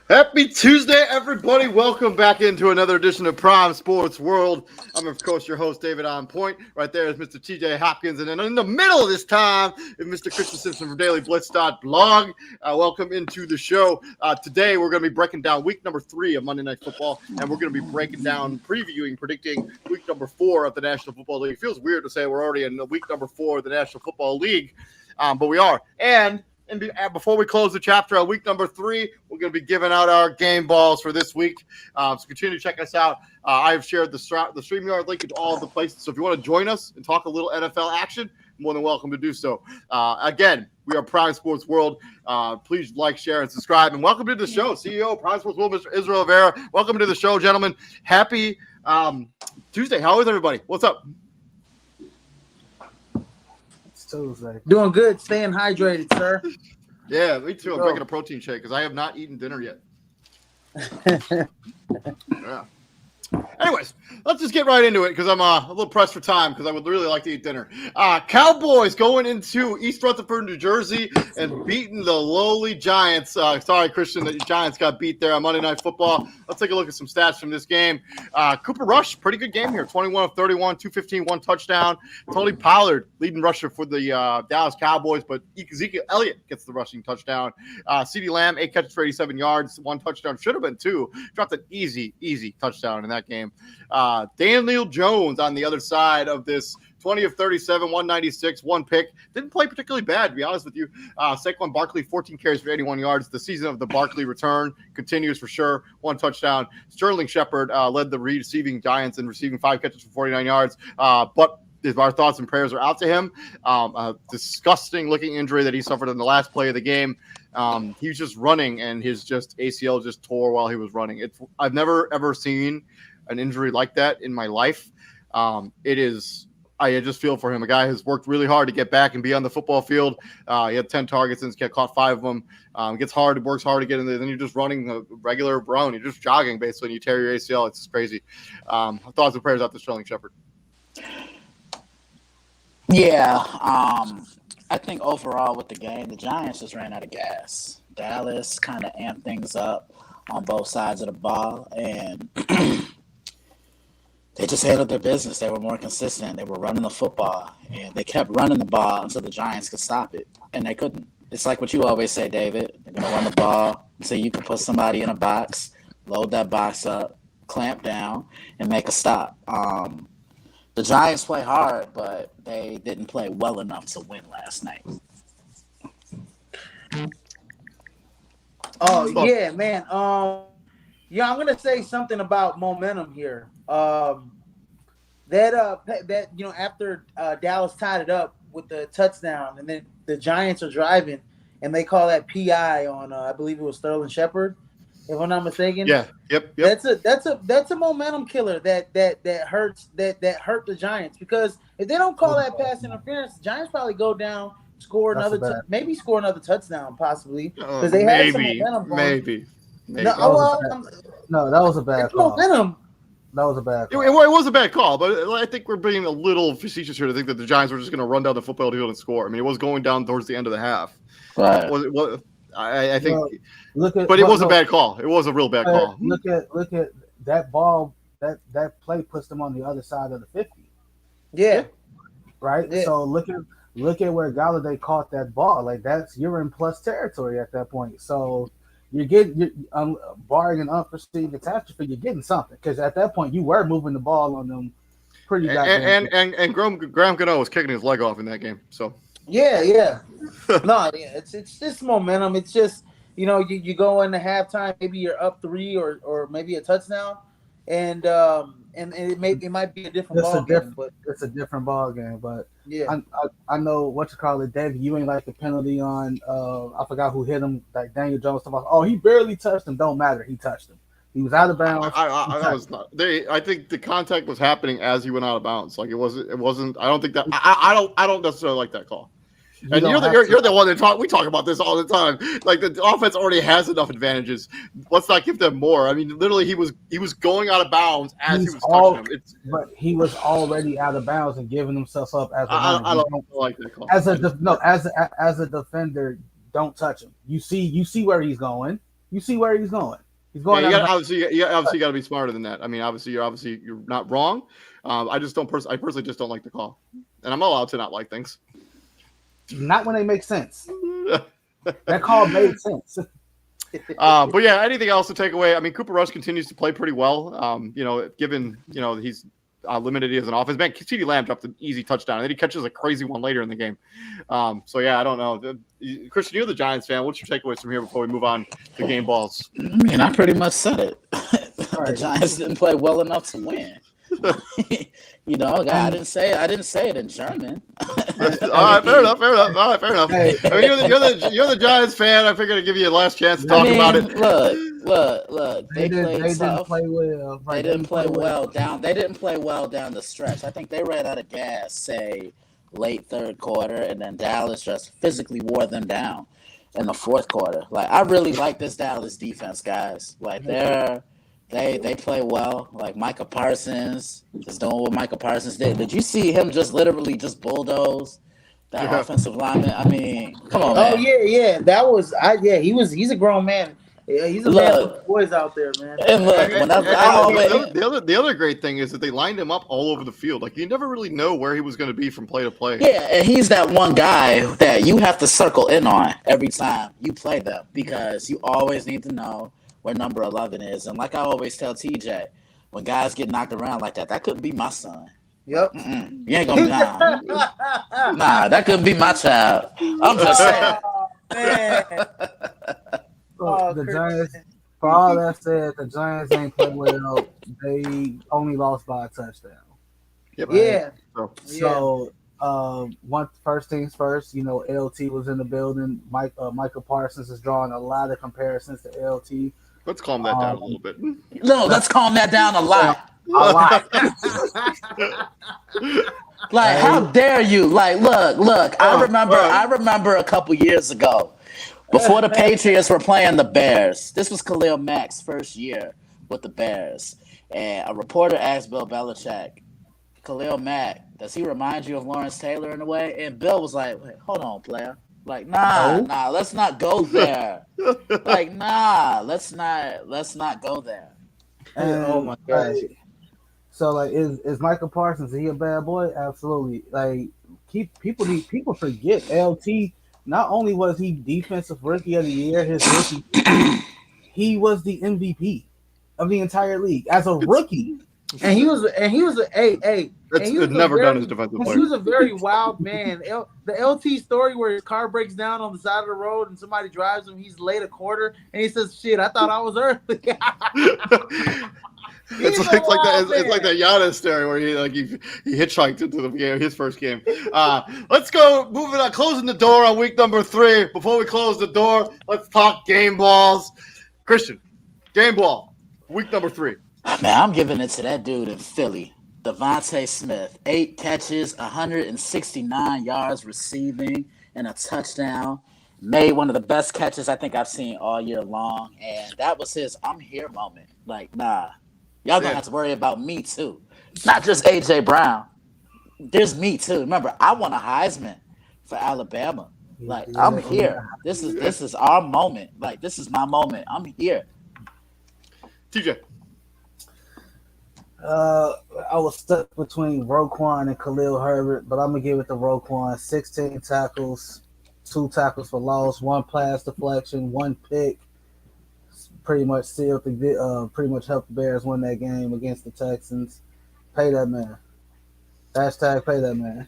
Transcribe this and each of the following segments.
Happy Tuesday, everybody. Welcome back into another edition of Prime Sports World. I'm, of course, your host, David On Point. Right there is Mr. TJ Hopkins. And then in the middle of this time is Mr. Christian Simpson from DailyBlitz.blog. Welcome into the show. Today, we're going to be breaking down week number 3 of Monday Night Football. And we're going to be breaking down, previewing, predicting week number 4 of the National Football League. It feels weird to say we're already in week number 4 of the National Football League, but we are. And before we close the chapter on week number 3, we're going to be giving out our game balls for this week. So continue to check us out. I've shared the StreamYard link into all of the places. So if you want to join us and talk a little NFL action, more than welcome to do so. Again, we are Prime Sports World. Please like, share, and subscribe. And welcome to the show, CEO of Prime Sports World, Mr. Israel Vera. Welcome to the show, gentlemen. Happy Tuesday. How is everybody? What's up? Tuesday. Doing good, staying hydrated, sir. Yeah, me too. I'm drinking a protein shake because I have not eaten dinner yet. Yeah. Anyways, let's just get right into it because I'm a little pressed for time because I would really like to eat dinner. Cowboys going into East Rutherford, New Jersey, and beating the lowly Giants. Sorry, Christian, the Giants got beat there on Monday Night Football. Let's take a look at some stats from this game. Cooper Rush, pretty good game here. 21 of 31, 215, 1 touchdown. Tony Pollard, leading rusher for the Dallas Cowboys, but Ezekiel Elliott gets the rushing touchdown. CeeDee Lamb, 8 catches for 87 yards, 1 touchdown. Should have been 2. Dropped an easy touchdown in that game. Daniel Jones on the other side of this, 20 of 37, 196, 1 pick. Didn't play particularly bad, to be honest with you. Saquon Barkley, 14 carries for 81 yards. The season of the Barkley return continues for sure. 1 touchdown. Sterling Shepard led the receiving Giants in receiving 5 catches for 49 yards. But our thoughts and prayers are out to him. A disgusting looking injury that he suffered in the last play of the game. He was just running, and his ACL just tore while he was running. I've never ever seen an injury like that in my life. I just feel for him. A guy who's worked really hard to get back and be on the football field. He had 10 targets and caught 5 of them. Works hard to get in there. Then you're just running a regular run. You're just jogging basically, and you tear your ACL. It's just crazy. Thoughts and prayers out to Sterling Shepard. Yeah, I think overall with the game, the Giants just ran out of gas. Dallas kind of amped things up on both sides of the ball, and they just handled their business. They were more consistent. They were running the football, and they kept running the ball until the Giants could stop it, and they couldn't. It's like what you always say, David. They're going to run the ball so you can put somebody in a box, load that box up, clamp down, and make a stop. The Giants play hard, but they didn't play well enough to win last night. Oh, yeah, man. I'm going to say something about momentum here. After Dallas tied it up with the touchdown, and then the Giants are driving, and they call that PI on, I believe it was Sterling Shepard, if I'm not mistaken. Yeah. Yep. That's a momentum killer that hurt the Giants, because if they don't call that pass interference, the Giants probably go down, score another touchdown possibly, because they had some momentum. Maybe. No, that was a bad call. Momentum. That was a bad call. It was a bad call, but I think we're being a little facetious here to think that the Giants were just going to run down the football field and score. I mean, it was going down towards the end of the half. Right. I think, but it was a bad call. It was a real bad call. Look at that ball. That play puts them on the other side of the 50. Yeah. Right. Yeah. So look at where Galladay caught that ball. Like, you're in plus territory at that point. So you're barring an unforeseen catastrophe, you're getting something, because at that point you were moving the ball on them pretty goddamn. And Graham Gano was kicking his leg off in that game. So. Yeah. It's just momentum. It's just, you go into halftime, maybe you're up 3 or maybe a touchdown, and it might be a different ball game. But it's a different ball game. But yeah, I know what you call it, David. You ain't like the penalty on I forgot who hit him, like Daniel Jones. Oh, he barely touched him. Don't matter. He touched him. He was out of bounds. I think the contact was happening as he went out of bounds. Like, it wasn't. I don't think that. I don't necessarily like that call. And you're the one that talk. We talk about this all the time. Like, the offense already has enough advantages. Let's not give them more. I mean, literally, he was going out of bounds as he was touching him. But he was already out of bounds and giving himself up as a I don't like that call. As a defender, don't touch him. You see where he's going. You see where he's going. He's going. Yeah, out you obviously got to be smarter than that. I mean, you're not wrong. I personally just don't like the call, and I'm allowed to not like things. not when they make sense. That call made sense. But yeah, anything else to take away? I mean, Cooper Rush continues to play pretty well. Given he's limited as an offense. Man, CeeDee Lamb dropped an easy touchdown, and then he catches a crazy one later in the game. So yeah, I don't know. Christian, you're the Giants fan. What's your takeaways from here before we move on to game balls? I mean, I pretty much said it. The Giants didn't play well enough to win. I didn't say it in German. All right, fair enough. All right, fair enough. Hey. I mean, you're the Giants fan. I figured I'd give you a last chance to talk about it. Look. They didn't play well. They didn't play well down. They didn't play well down the stretch. I think they ran out of gas, say late third quarter, and then Dallas just physically wore them down in the fourth quarter. Like, I really like this Dallas defense, guys. Like, they play well. Like, Micah Parsons is doing what Micah Parsons did. Did you see him just literally just bulldoze that offensive lineman? I mean, come on, man. Oh yeah. That was he's a grown man. Yeah, he's a man with boys out there, man. And look, the other great thing is that they lined him up all over the field. Like, you never really know where he was going to be from play to play. Yeah, and he's that one guy that you have to circle in on every time you play them, because you always need to know where number 11 is. And like I always tell TJ, when guys get knocked around like that couldn't be my son. Yep. You ain't gonna be nah, that couldn't be my child. I'm just saying. The Giants, for all that said, the Giants ain't played well. They only lost by a touchdown. Yep. Yeah. So first things first, LT was in the building. Michael Parsons is drawing a lot of comparisons to LT. Let's calm that down a little bit. No, let's calm that down a lot. A lot. Like, how dare you? Like, look. I remember a couple years ago, before the Patriots were playing the Bears. This was Khalil Mack's first year with the Bears, and a reporter asked Bill Belichick, "Khalil Mack, does he remind you of Lawrence Taylor in a way?" And Bill was like, "Wait, hold on, player. Like, nah, let's not go there. Like, nah, let's not go there." Oh my gosh. So, like, is Michael Parsons, is he a bad boy? Absolutely. Like, people forget LT. Not only was he defensive rookie of the year, his rookie, he was the MVP of the entire league as a rookie. And he was never done as defensive player. He was a very wild man. The LT story where his car breaks down on the side of the road and somebody drives him, he's late a quarter, and he says, "Shit, I thought I was early." It's like that Giannis story where he hitchhiked into the game, his first game. Let's go moving on, closing the door on week number 3. Before we close the door, let's talk game balls. Christian, game ball, week number 3. Man, I'm giving it to that dude in Philly, Devontae Smith. 8 catches, 169 yards receiving, and a touchdown. Made one of the best catches I think I've seen all year long, and that was his "I'm here" moment. Like, nah. Y'all gonna have to worry about me too. It's not just AJ Brown. There's me too. Remember, I won a Heisman for Alabama. Like, I'm here. This is our moment. Like, this is my moment. I'm here. TJ. I was stuck between Roquan and Khalil Herbert, but I'm gonna give it to Roquan. 16 tackles, 2 tackles for loss, 1 pass deflection, 1 pick. Pretty much helped the Bears win that game against the Texans. Pay that man. Hashtag pay that man.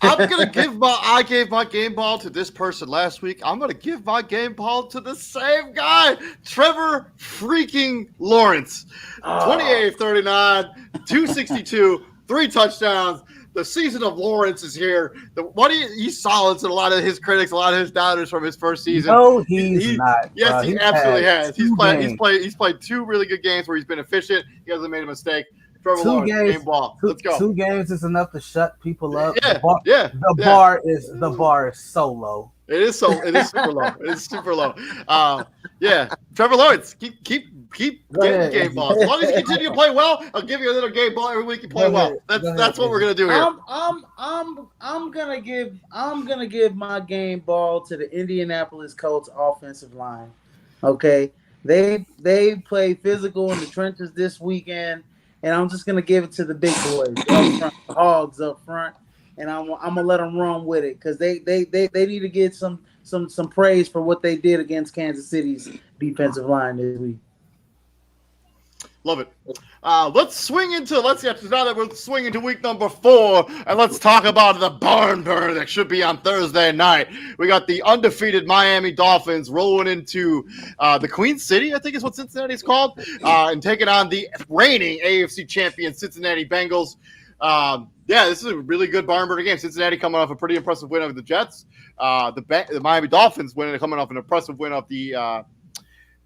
I gave my game ball to this person last week. I'm gonna give my game ball to the same guy, Trevor freaking Lawrence. 28-39, 262, 3 touchdowns. The season of Lawrence is here. He's silenced a lot of his critics, a lot of his doubters from his first season. No, he's not. Yes, he absolutely has. He's played 2 really good games where he's been efficient. He hasn't made a mistake. Trevor Lawrence, game ball. Let's go. 2 games is enough to shut people up. Yeah, the bar is so low. It is super low. It is super low. Trevor Lawrence, keep getting game balls. As long as you continue to play well, I'll give you a little game ball every week you play well. That's what we're gonna do here. I'm gonna give my game ball to the Indianapolis Colts offensive line. Okay, they play physical in the trenches this weekend, and I'm just gonna give it to the big boys up front, the Hogs up front, and I'm gonna let them run with it because they need to get some praise for what they did against Kansas City's defensive line this week. Love it. Let's swing into now that we're swinging to week number 4, and let's talk about the barn burner that should be on Thursday night. We got the undefeated Miami Dolphins rolling into the Queen City, I think is what Cincinnati's called, and taking on the reigning AFC champion Cincinnati Bengals. This is a really good barn burner game. Cincinnati coming off a pretty impressive win over the Jets. The Miami Dolphins coming off an impressive win of the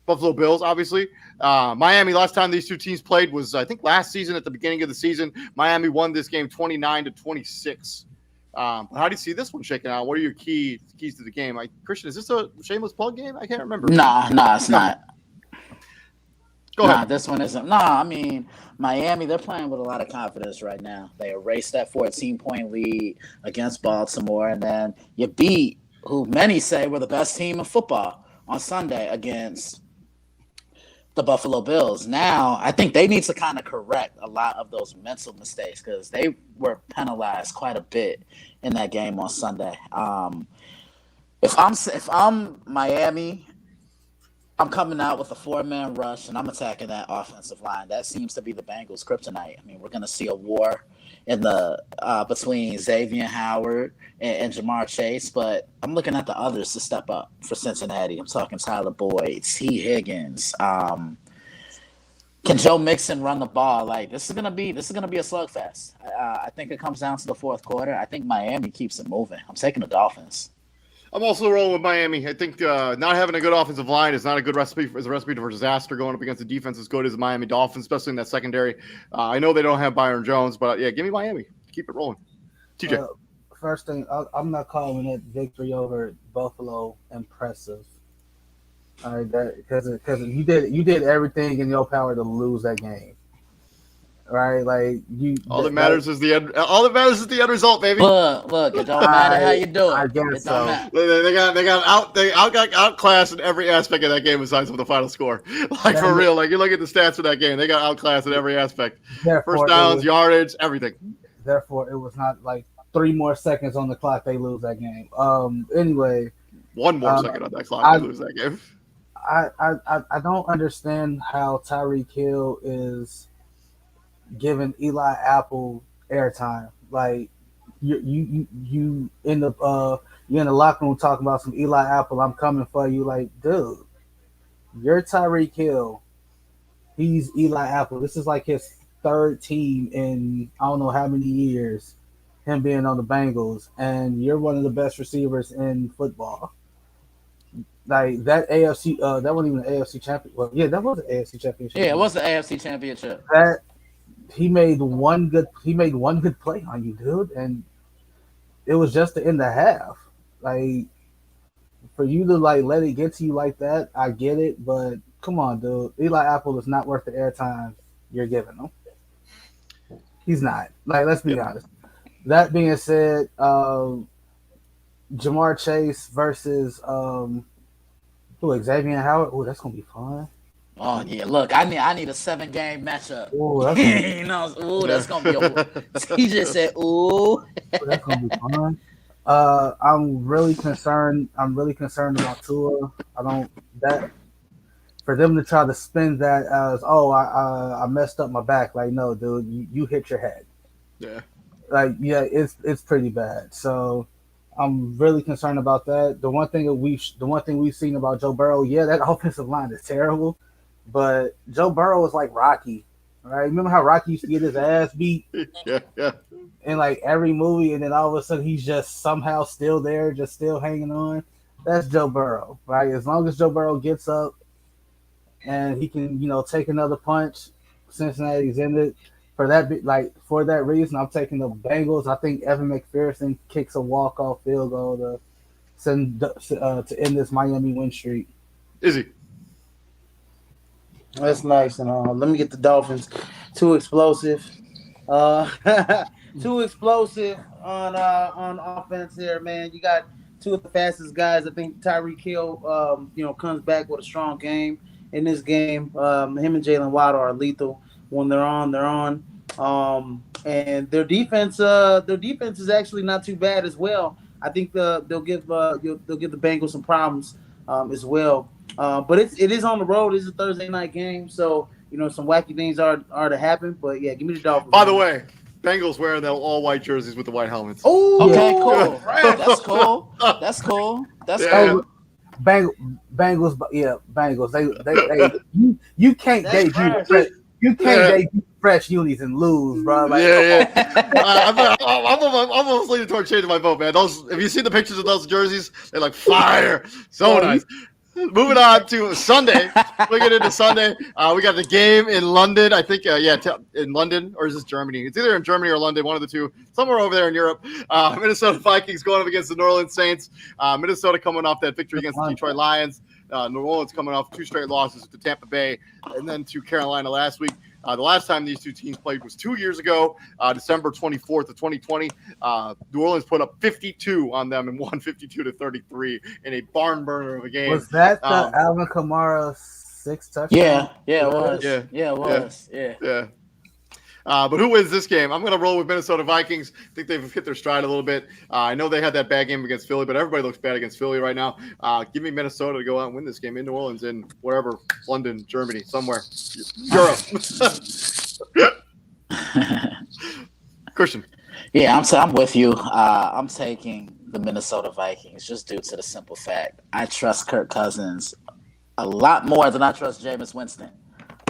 Buffalo Bills, obviously. Miami, last time these two teams played was, I think, last season at the beginning of the season. Miami won this game 29-26. How do you see this one shaking out? What are your keys to the game? Christian, is this a shameless plug game? I can't remember. Nah, it's not. Go ahead. This one isn't. I mean, Miami, they're playing with a lot of confidence right now. They erased that 14-point lead against Baltimore, and then you beat who many say were the best team in football on Sunday against the Buffalo Bills. Now, I think they need to kind of correct a lot of those mental mistakes because they were penalized quite a bit in that game on Sunday. If I'm Miami, I'm coming out with a 4-man rush and I'm attacking that offensive line. That seems to be the Bengals' kryptonite. I mean, we're going to see a war in the between Xavier Howard and Jamar Chase, but I'm looking at the others to step up for Cincinnati. I'm talking Tyler Boyd, T. Higgins. Can Joe Mixon run the ball? Like this is gonna be a slugfest. I think it comes down to the fourth quarter. I think Miami keeps it moving. I'm taking the Dolphins. I'm also rolling with Miami. I think not having a good offensive line is not a good recipe for disaster going up against a defense as good as the Miami Dolphins, especially in that secondary. I know they don't have Byron Jones, but give me Miami. Keep it rolling. TJ. First thing, I'm not calling that victory over Buffalo impressive. All right, because you did everything in your power to lose that game. Right, like you. All that matters is the end. All that matters is the end result, baby. Look, it don't matter how you do it. I guess so. They got outclassed in every aspect of that game besides for the final score. Like for real, like you look at the stats for that game, they got outclassed in every aspect. First downs, yardage, everything. Therefore, it was not like 3 more seconds on the clock. They lose that game. Anyway, 1 more second on that clock. They lose that game. I don't understand how Tyreek Hill is giving Eli Apple airtime. Like you in the locker room talking about some Eli Apple. I'm coming for you. Like, dude, you're Tyreek Hill. He's Eli Apple. This is like his 3rd team in I don't know how many years. Him being on the Bengals, and you're one of the best receivers in football. Like that AFC, that wasn't even an AFC championship. Well, yeah, that was an AFC championship. Yeah, it was the AFC championship. That he made one good play on you, dude, and it was just to end the half. Like for you to like let it get to you like that, I get it, but come on, dude. Eli Apple is not worth the airtime you're giving him. He's not. Like, let's be honest. That being said, Jamar Chase versus Xavier Howard. Oh, that's gonna be fun. Oh yeah, look, I need a 7-game matchup. Ooh, that's gonna be. He just said, "Ooh, that's gonna be fun." I'm really concerned about Tua. For them to try to spin that as, I messed up my back. Like, no, dude, you hit your head. Yeah. Like, yeah, it's pretty bad. So I'm really concerned about that. The one thing we've seen about Joe Burrow, yeah, that offensive line is terrible, but Joe Burrow is like Rocky, right? Remember how Rocky used to get his ass beat? Yeah. In like every movie, and then all of a sudden he's just somehow still there, just still hanging on. That's Joe Burrow, right? As long as Joe Burrow gets up and he can, take another punch, Cincinnati's in it. For that reason, I'm taking the Bengals. I think Evan McPherson kicks a walk-off field goal to end this Miami win streak. Izzy. That's nice and all. Let me get the Dolphins. Too explosive. Too explosive on offense here, man. You got two of the fastest guys. I think Tyreek Hill, comes back with a strong game in this game. Him and Jalen Waddle are lethal when they're on. They're on. And their defense is actually not too bad as well. I think they'll give the Bengals some problems as well. But it is on the road. It's a Thursday night game, so some wacky things are to happen. But yeah, give me the Dolphins. By the way, Bengals wearing their all white jerseys with the white helmets. Oh, okay, cool. That's cool. That's cool. That's cool. Bengals, yeah, Bengals. They you can't debut fresh. You can't debut fresh unis and lose, bro. Like, I'm almost leaning toward changing my vote, man. Have you seen the pictures of those jerseys? They're like fire. So nice. Moving on to Sunday. We get into Sunday. We got the game in London. I think, in London, or is this Germany? It's either in Germany or London, one of the two. Somewhere over there in Europe. Minnesota Vikings going up against the New Orleans Saints. Minnesota coming off that victory against the Detroit Lions. New Orleans coming off 2 straight losses to Tampa Bay and then to Carolina last week. The last time these two teams played was 2 years ago, December 24th of 2020. New Orleans put up 52 on them and won 52-33 in a barn burner of a game. Was that the Alvin Kamara 6 touchdown? Yeah, it was. Yeah, it was. Yeah. But who wins this game? I'm going to roll with Minnesota Vikings. I think they've hit their stride a little bit. I know they had that bad game against Philly, but everybody looks bad against Philly right now. Give me Minnesota to go out and win this game in New Orleans, in wherever, London, Germany, somewhere, Europe. Christian. Yeah, I'm with you. I'm taking the Minnesota Vikings just due to the simple fact I trust Kirk Cousins a lot more than I trust Jameis Winston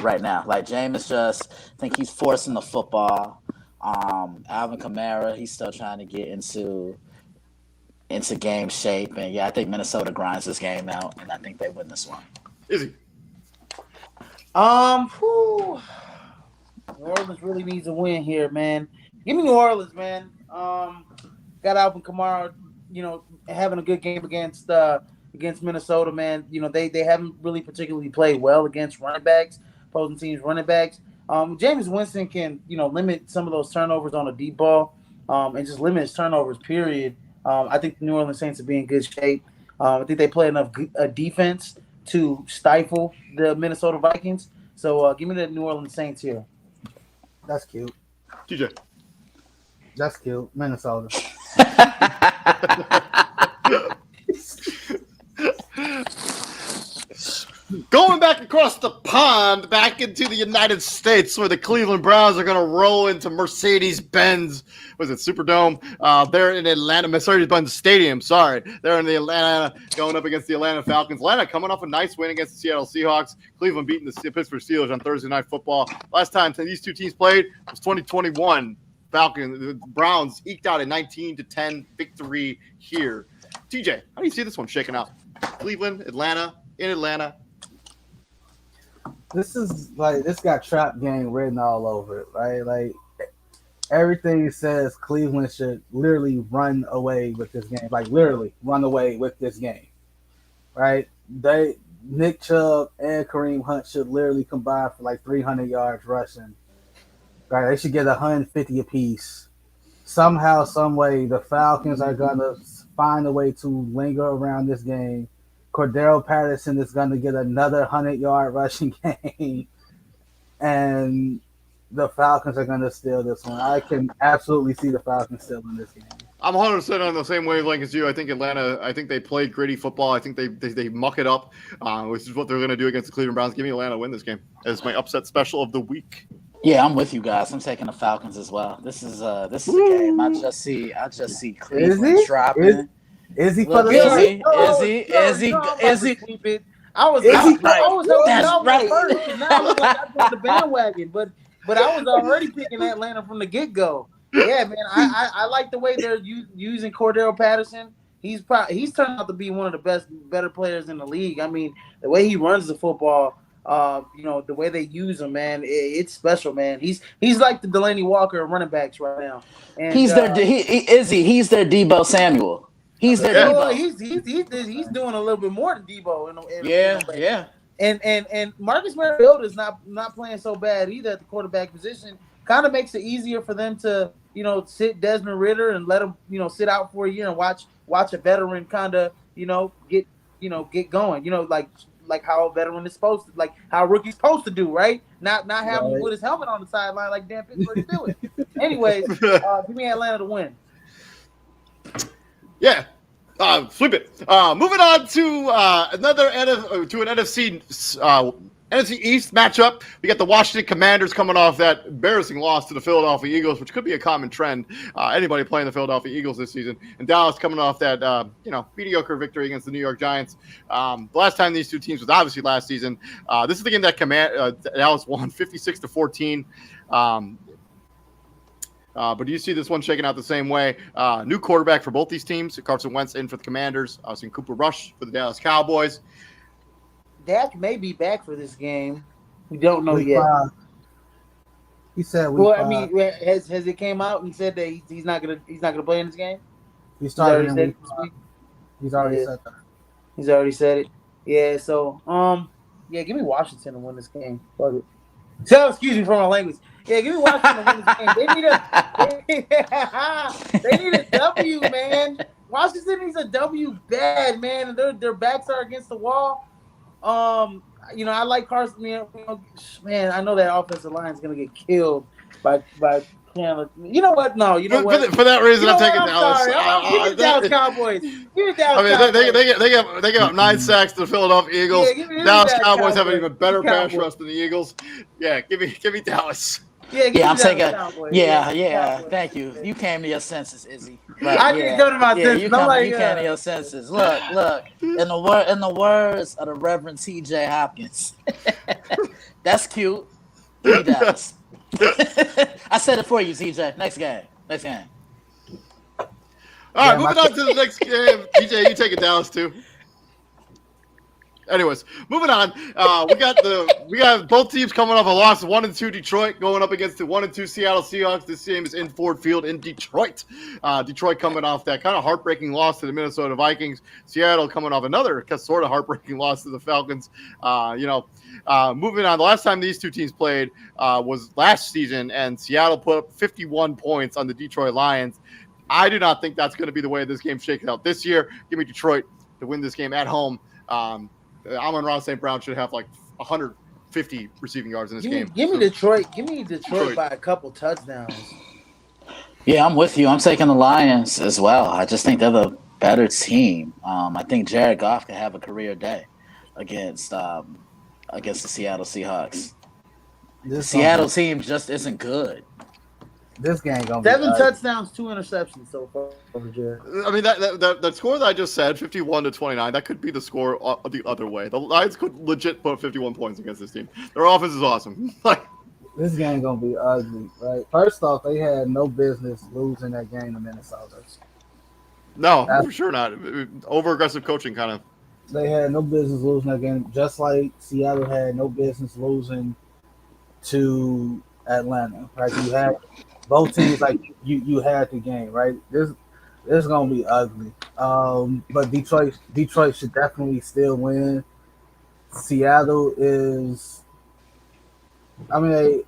right now. Like, Jameis just think he's forcing the football. Alvin Kamara, he's still trying to get into game shape. And yeah, I think Minnesota grinds this game out, and I think they win this one. Izzy. New Orleans really needs a win here, man. Give me New Orleans, man. Got Alvin Kamara, having a good game against Minnesota, man. They haven't really particularly played well against opposing teams' running backs. Jameis Winston can, limit some of those turnovers on a deep ball, and just limit his turnovers, period. I think the New Orleans Saints will be in good shape. I think they play enough defense to stifle the Minnesota Vikings. So give me the New Orleans Saints here. That's cute. TJ. That's cute. Minnesota. Going back across the pond, back into the United States, where the Cleveland Browns are going to roll into Mercedes-Benz. Was it Superdome? They're in Atlanta, Mercedes-Benz Stadium. Sorry, they're in the Atlanta, going up against the Atlanta Falcons. Atlanta coming off a nice win against the Seattle Seahawks. Cleveland beating the Pittsburgh Steelers on Thursday Night Football. Last time these two teams played was 2021. The Browns eked out a 19-10 victory here. TJ, how do you see this one shaking out? Cleveland, Atlanta, in Atlanta. This got trap game written all over it, right? Like, everything says Cleveland should literally run away with this game. Like, literally run away with this game, right? Nick Chubb and Kareem Hunt should literally combine for like 300 yards rushing. Right? They should get 150 apiece. Somehow, some way, the Falcons are gonna find a way to linger around this game. Cordero Patterson is going to get another 100-yard rushing game, and the Falcons are going to steal this one. I can absolutely see the Falcons stealing this game. I'm 100% on the same wavelength as you. I think Atlanta, they played gritty football. I think they muck it up, which is what they're going to do against the Cleveland Browns. Give me Atlanta to win this game as my upset special of the week. Yeah, I'm with you guys. I'm taking the Falcons as well. This is a game I just see Cleveland dropping. Is he for the Is he? I was right first, and now I put the bandwagon, but I was already picking Atlanta from the get go. Yeah, man, I like the way they're using Cordero Patterson. He's turned out to be one of the better players in the league. I mean, the way he runs the football, the way they use him, man, it's special, man. He's like the Delaney Walker of running backs right now. And he's their Debo Samuel. He's their Debo. He's doing a little bit more than Debo. Yeah. And Marcus Mariota is not playing so bad either at the quarterback position. Kind of makes it easier for them to sit Desmond Ritter and let him, sit out for a year and watch a veteran kind of, get going. Like how a veteran is supposed to, like how a rookie's supposed to do, right? Not have him with his helmet on the sideline like Dan Pittsburgh's doing. Anyways, give me Atlanta to win. Yeah. Sweep it. Moving on to an NFC East matchup. We got the Washington Commanders coming off that embarrassing loss to the Philadelphia Eagles, which could be a common trend. Anybody playing the Philadelphia Eagles this season, and Dallas coming off that mediocre victory against the New York Giants. The last time these two teams was obviously last season. This is the game that Dallas won 56-14. But do you see this one shaking out the same way? New quarterback for both these teams. Carson Wentz in for the Commanders. I've seen Cooper Rush for the Dallas Cowboys. Dak may be back for this game. We don't know yet. He said. Has it came out and said that he's not gonna play in this game? He's already said that. He's already said it. Yeah. So give me Washington to win this game. Fuck it. So excuse me for my language. Yeah, give me Washington to win this game. They need a W, man. Washington needs a W bad, man. Their backs are against the wall. I like Carson. Man, I know that offensive line is gonna get killed by Chandler. You know what? No, you know what? For that reason, I'm taking Dallas. Give me the Dallas Cowboys. Give me Dallas Cowboys. They got 9 sacks to the Philadelphia Eagles. Dallas Cowboys have an even better pass rush than the Eagles. Yeah, give me Dallas. I'm taking. Cowboys. Thank you. You came to your senses, Izzy. I didn't go to my senses. You came to your senses. Look. In the words of the Reverend T.J. Hopkins, that's cute. Give me Dallas. I said it for you, TJ. Next game. All right, moving on to the next game. TJ, you take it Dallas too. Anyways, moving on. We got both teams coming off a loss. 1-2 Detroit going up against the 1-2 Seattle Seahawks. This game is in Ford Field in Detroit. Detroit coming off that kind of heartbreaking loss to the Minnesota Vikings. Seattle coming off another sort of heartbreaking loss to the Falcons. Moving on. The last time these two teams played was last season, and Seattle put up 51 points on the Detroit Lions. I do not think that's going to be the way this game shakes out this year. Give me Detroit to win this game at home. Amon-Ra St. Brown should have like 150 receiving yards in this game. Give me Detroit. Give me Detroit by a couple touchdowns. Yeah, I'm with you. I'm taking the Lions as well. I just think they're the better team. I think Jared Goff can have a career day against the Seattle Seahawks. The Seattle team just isn't good. This game gonna be 7 touchdowns, 2 interceptions so far for Jared. I mean that score that I just said, 51-29, that could be the score the other way. The Lions could legit put 51 points against this team. Their offense is awesome. This game gonna be ugly, right? First off, they had no business losing that game to Minnesota. No, for sure not. Over aggressive coaching, kind of. They had no business losing that game, just like Seattle had no business losing to Atlanta. Right? You had both teams like you had the game, right? This is gonna be ugly. But Detroit should definitely still win. Seattle is. I mean,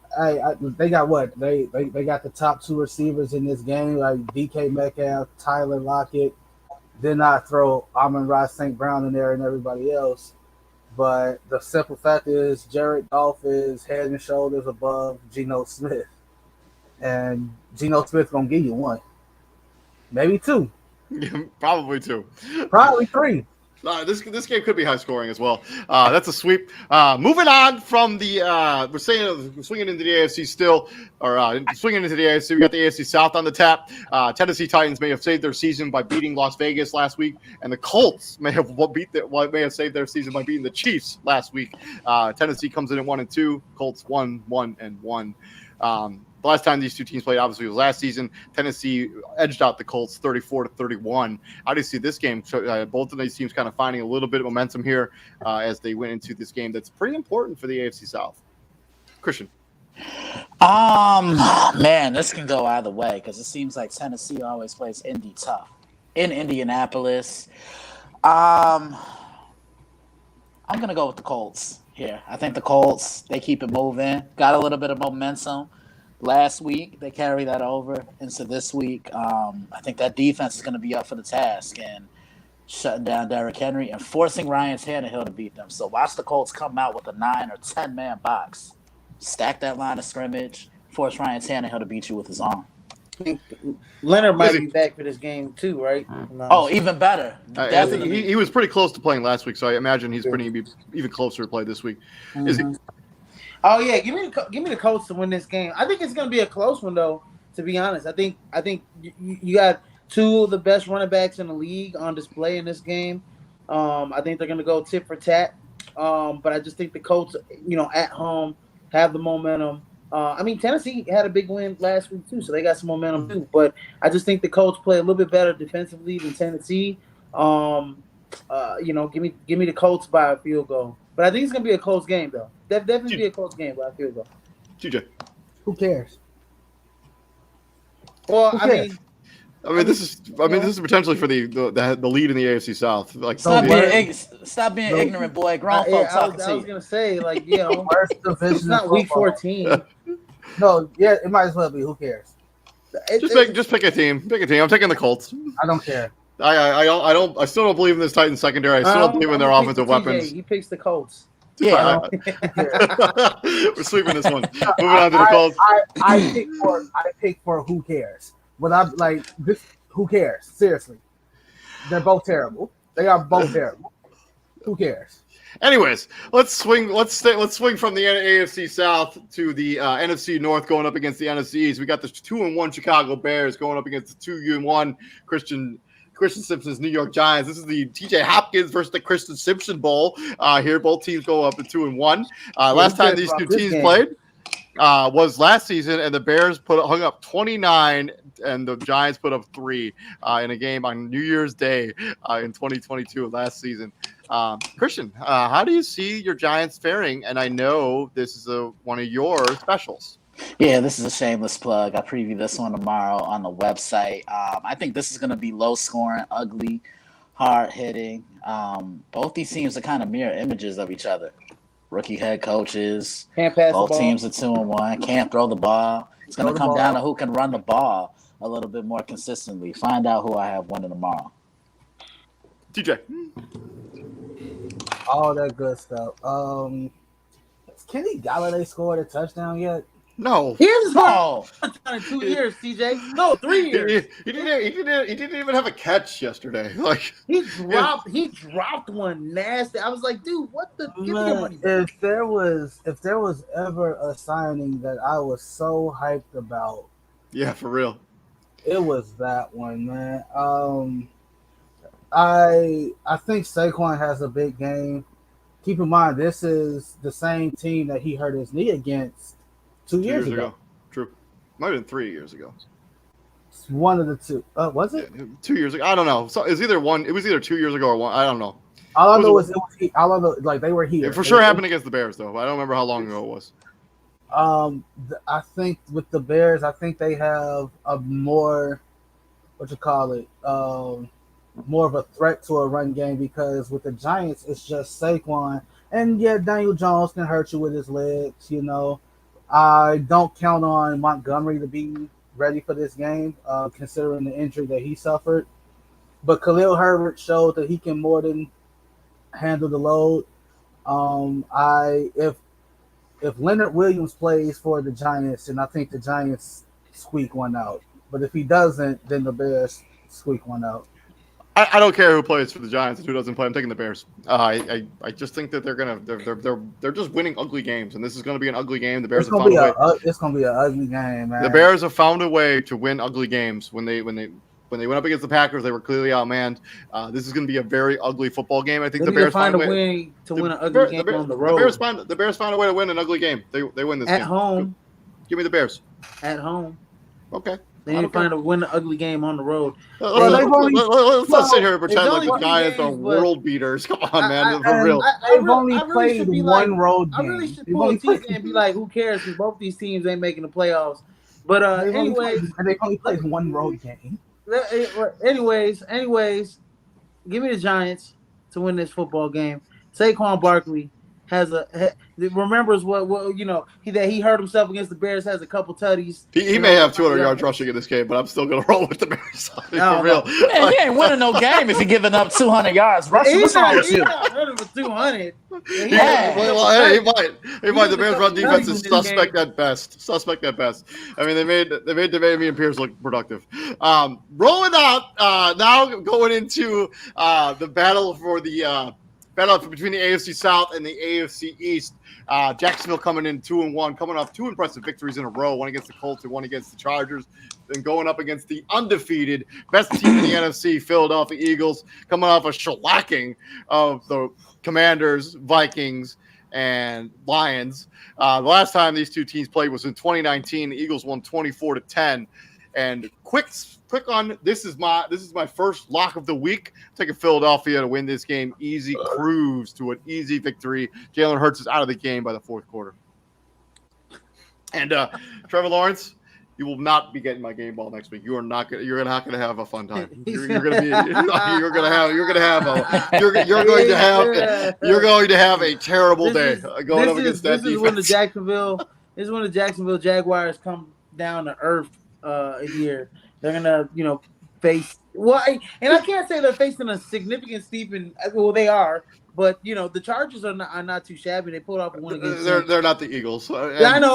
they got what they got the top 2 receivers in this game, like DK Metcalf, Tyler Lockett. Then I throw Amon-Ra St. Brown in there and everybody else. But the simple fact is, Jared Goff is head and shoulders above Geno Smith. And Geno Smith going to give you 1. Maybe 2. Probably 2. Probably 3. This game could be high scoring as well. That's a sweep. Moving on from the we're swinging into the AFC still, or swinging into the AFC. We got the AFC South on the tap. Tennessee Titans may have saved their season by beating Las Vegas last week, and the Colts may have saved their season by beating the Chiefs last week. Tennessee comes in at 1-2. Colts 1-1-1. The last time these two teams played, obviously, was last season. Tennessee edged out the Colts 34-31. How do you see this game? Both of these teams kind of finding a little bit of momentum here as they went into this game that's pretty important for the AFC South. Christian. Man, this can go either way because it seems like Tennessee always plays Indy tough in Indianapolis. I'm going to go with the Colts here. I think the Colts, they keep it moving. Got a little bit of momentum. last week. They carry that over into this week. I think that defense is going to be up for the task and shutting down Derrick Henry and forcing Ryan Tannehill to beat them. So watch the Colts come out with a 9 or 10 man box, stack that line of scrimmage, force Ryan Tannehill to beat you with his arm. Leonard might be back for this game too, right? Oh, even better. Definitely. He was pretty close to playing last week, so I imagine he's pretty even closer to play this week. Mm-hmm. Is he? Oh yeah, give me the Colts to win this game. I think it's going to be a close one though. To be honest, I think you got two of the best running backs in the league on display in this game. I think they're going to go tit for tat. But I just think the Colts, at home have the momentum. Tennessee had a big win last week too, so they got some momentum too. But I just think the Colts play a little bit better defensively than Tennessee. Give me the Colts by a field goal. But I think it's gonna be a close game though. Definitely be a close game by a field goal. TJ, who cares? Well, who cares? This is potentially for the lead in the AFC South. Like, stop being ignorant, boy. Grown folks talking to you. I was gonna say, worst division. It's not week 14. No, yeah, it might as well be. Who cares? Just pick a team. Pick a team. I'm taking the Colts. I don't care. I still don't believe in this Titans secondary. I still don't believe in their offensive weapons. He picks the Colts. Yeah, we're sweeping this one. Moving on to the Colts. I pick for who cares. But I'm like, who cares? Seriously, they're both terrible. They are both terrible. Who cares? Anyways, let's swing from the AFC South to the NFC North, going up against the NFC East. We got the 2-1 Chicago Bears going up against the 2-1 Christian Simpson's New York Giants. This is the TJ Hopkins versus the Christian Simpson Bowl. Here, both teams go up at 2-1. Last time these two teams played was last season, and the Bears hung up 29, and the Giants put up 3 in a game on New Year's Day in 2022 last season. Christian, how do you see your Giants faring? And I know this is one of your specials. Yeah, this is a shameless plug. I preview this one tomorrow on the website. I think this is going to be low scoring, ugly, hard hitting. Both these teams are kind of mirror images of each other. Rookie head coaches. Can't pass both the ball. Teams are 2-1. Can't throw the ball. It's going to come down to who can run the ball a little bit more consistently. Find out who I have winning tomorrow. TJ. All that good stuff. Has Kenny Galladay scored a touchdown yet? No. He hasn't scored in 2 years, TJ. No, 3 years. He didn't even have a catch yesterday. Like he dropped one nasty. I was like, dude, what the? Give me your money back. If there was ever a signing that I was so hyped about, yeah, for real, it was that one, man. I think Saquon has a big game. Keep in mind, this is the same team that he hurt his knee against 2 years ago. True. Might have been 3 years ago. It's one of the two. Was it? Yeah, 2 years ago. I don't know. So it was either 2 years ago or one. I don't know. All I know is like they were here. It for sure happened against the Bears, though. I don't remember how long ago it was. I think with the Bears, I think they have a more, more of a threat to a run game, because with the Giants, it's just Saquon. And yeah, Daniel Jones can hurt you with his legs, I don't count on Montgomery to be ready for this game, considering the injury that he suffered. But Khalil Herbert showed that he can more than handle the load. If Leonard Williams plays for the Giants, then I think the Giants squeak one out. But if he doesn't, then the Bears squeak one out. I don't care who plays for the Giants and who doesn't play. I'm taking the Bears. I just think that they're just winning ugly games, and this is going to be an ugly game. The Bears have found a way. It's going to be an ugly game, man. The Bears have found a way to win ugly games. When they went up against the Packers, they were clearly outmanned. This is going to be a very ugly football game. I think the Bears find a way to win an ugly game on the road. The Bears find a way to win an ugly game. They win this game. At home. Give me the Bears. At home. Okay. They need to find a win an ugly game on the road. Let's not sit here and pretend like the Giants are world beaters. Come on, man. For real. They've only played one road game. I really should pull a team and be like, who cares? Because both these teams ain't making the playoffs. But anyways. They've only played one road game. Anyways, give me the Giants to win this football game. Saquon Barkley remembers what that he hurt himself against the Bears, has a couple tutties. He may have 200 yards rushing in this game, but I'm still going to roll with the Bears. No, for real. Man, he ain't winning no game if he giving up 200 yards rushing. What's wrong with He's you? not running for 200. He might. The Bears' run defense is suspect at best. Suspect at best. I mean, they made Dameon Pierce look productive. Rolling out now, going into the battle for the battle between the AFC South and the AFC East. Jacksonville coming in 2-1, coming off 2 impressive victories in a row, one against the Colts and one against the Chargers, and going up against the undefeated best team in the NFC, Philadelphia Eagles, coming off a shellacking of the Commanders, Vikings, and Lions. The last time these two teams played was in 2019. The Eagles won 24-10. And quick on this is my first lock of the week. I'm taking Philadelphia to win this game. Easy cruise to an easy victory. Jalen Hurts is out of the game by the fourth quarter. And Trevor Lawrence, you will not be getting my game ball next week. You're not going to have a fun time. You're going to have a terrible day going up against that defense. This is when the Jacksonville Jaguars come down to earth here. They're gonna, face and I can't say they're facing a significant steepen. Well, they are, but the Chargers are not too shabby. They pulled off a win against. They're not the Eagles. Yeah, I know.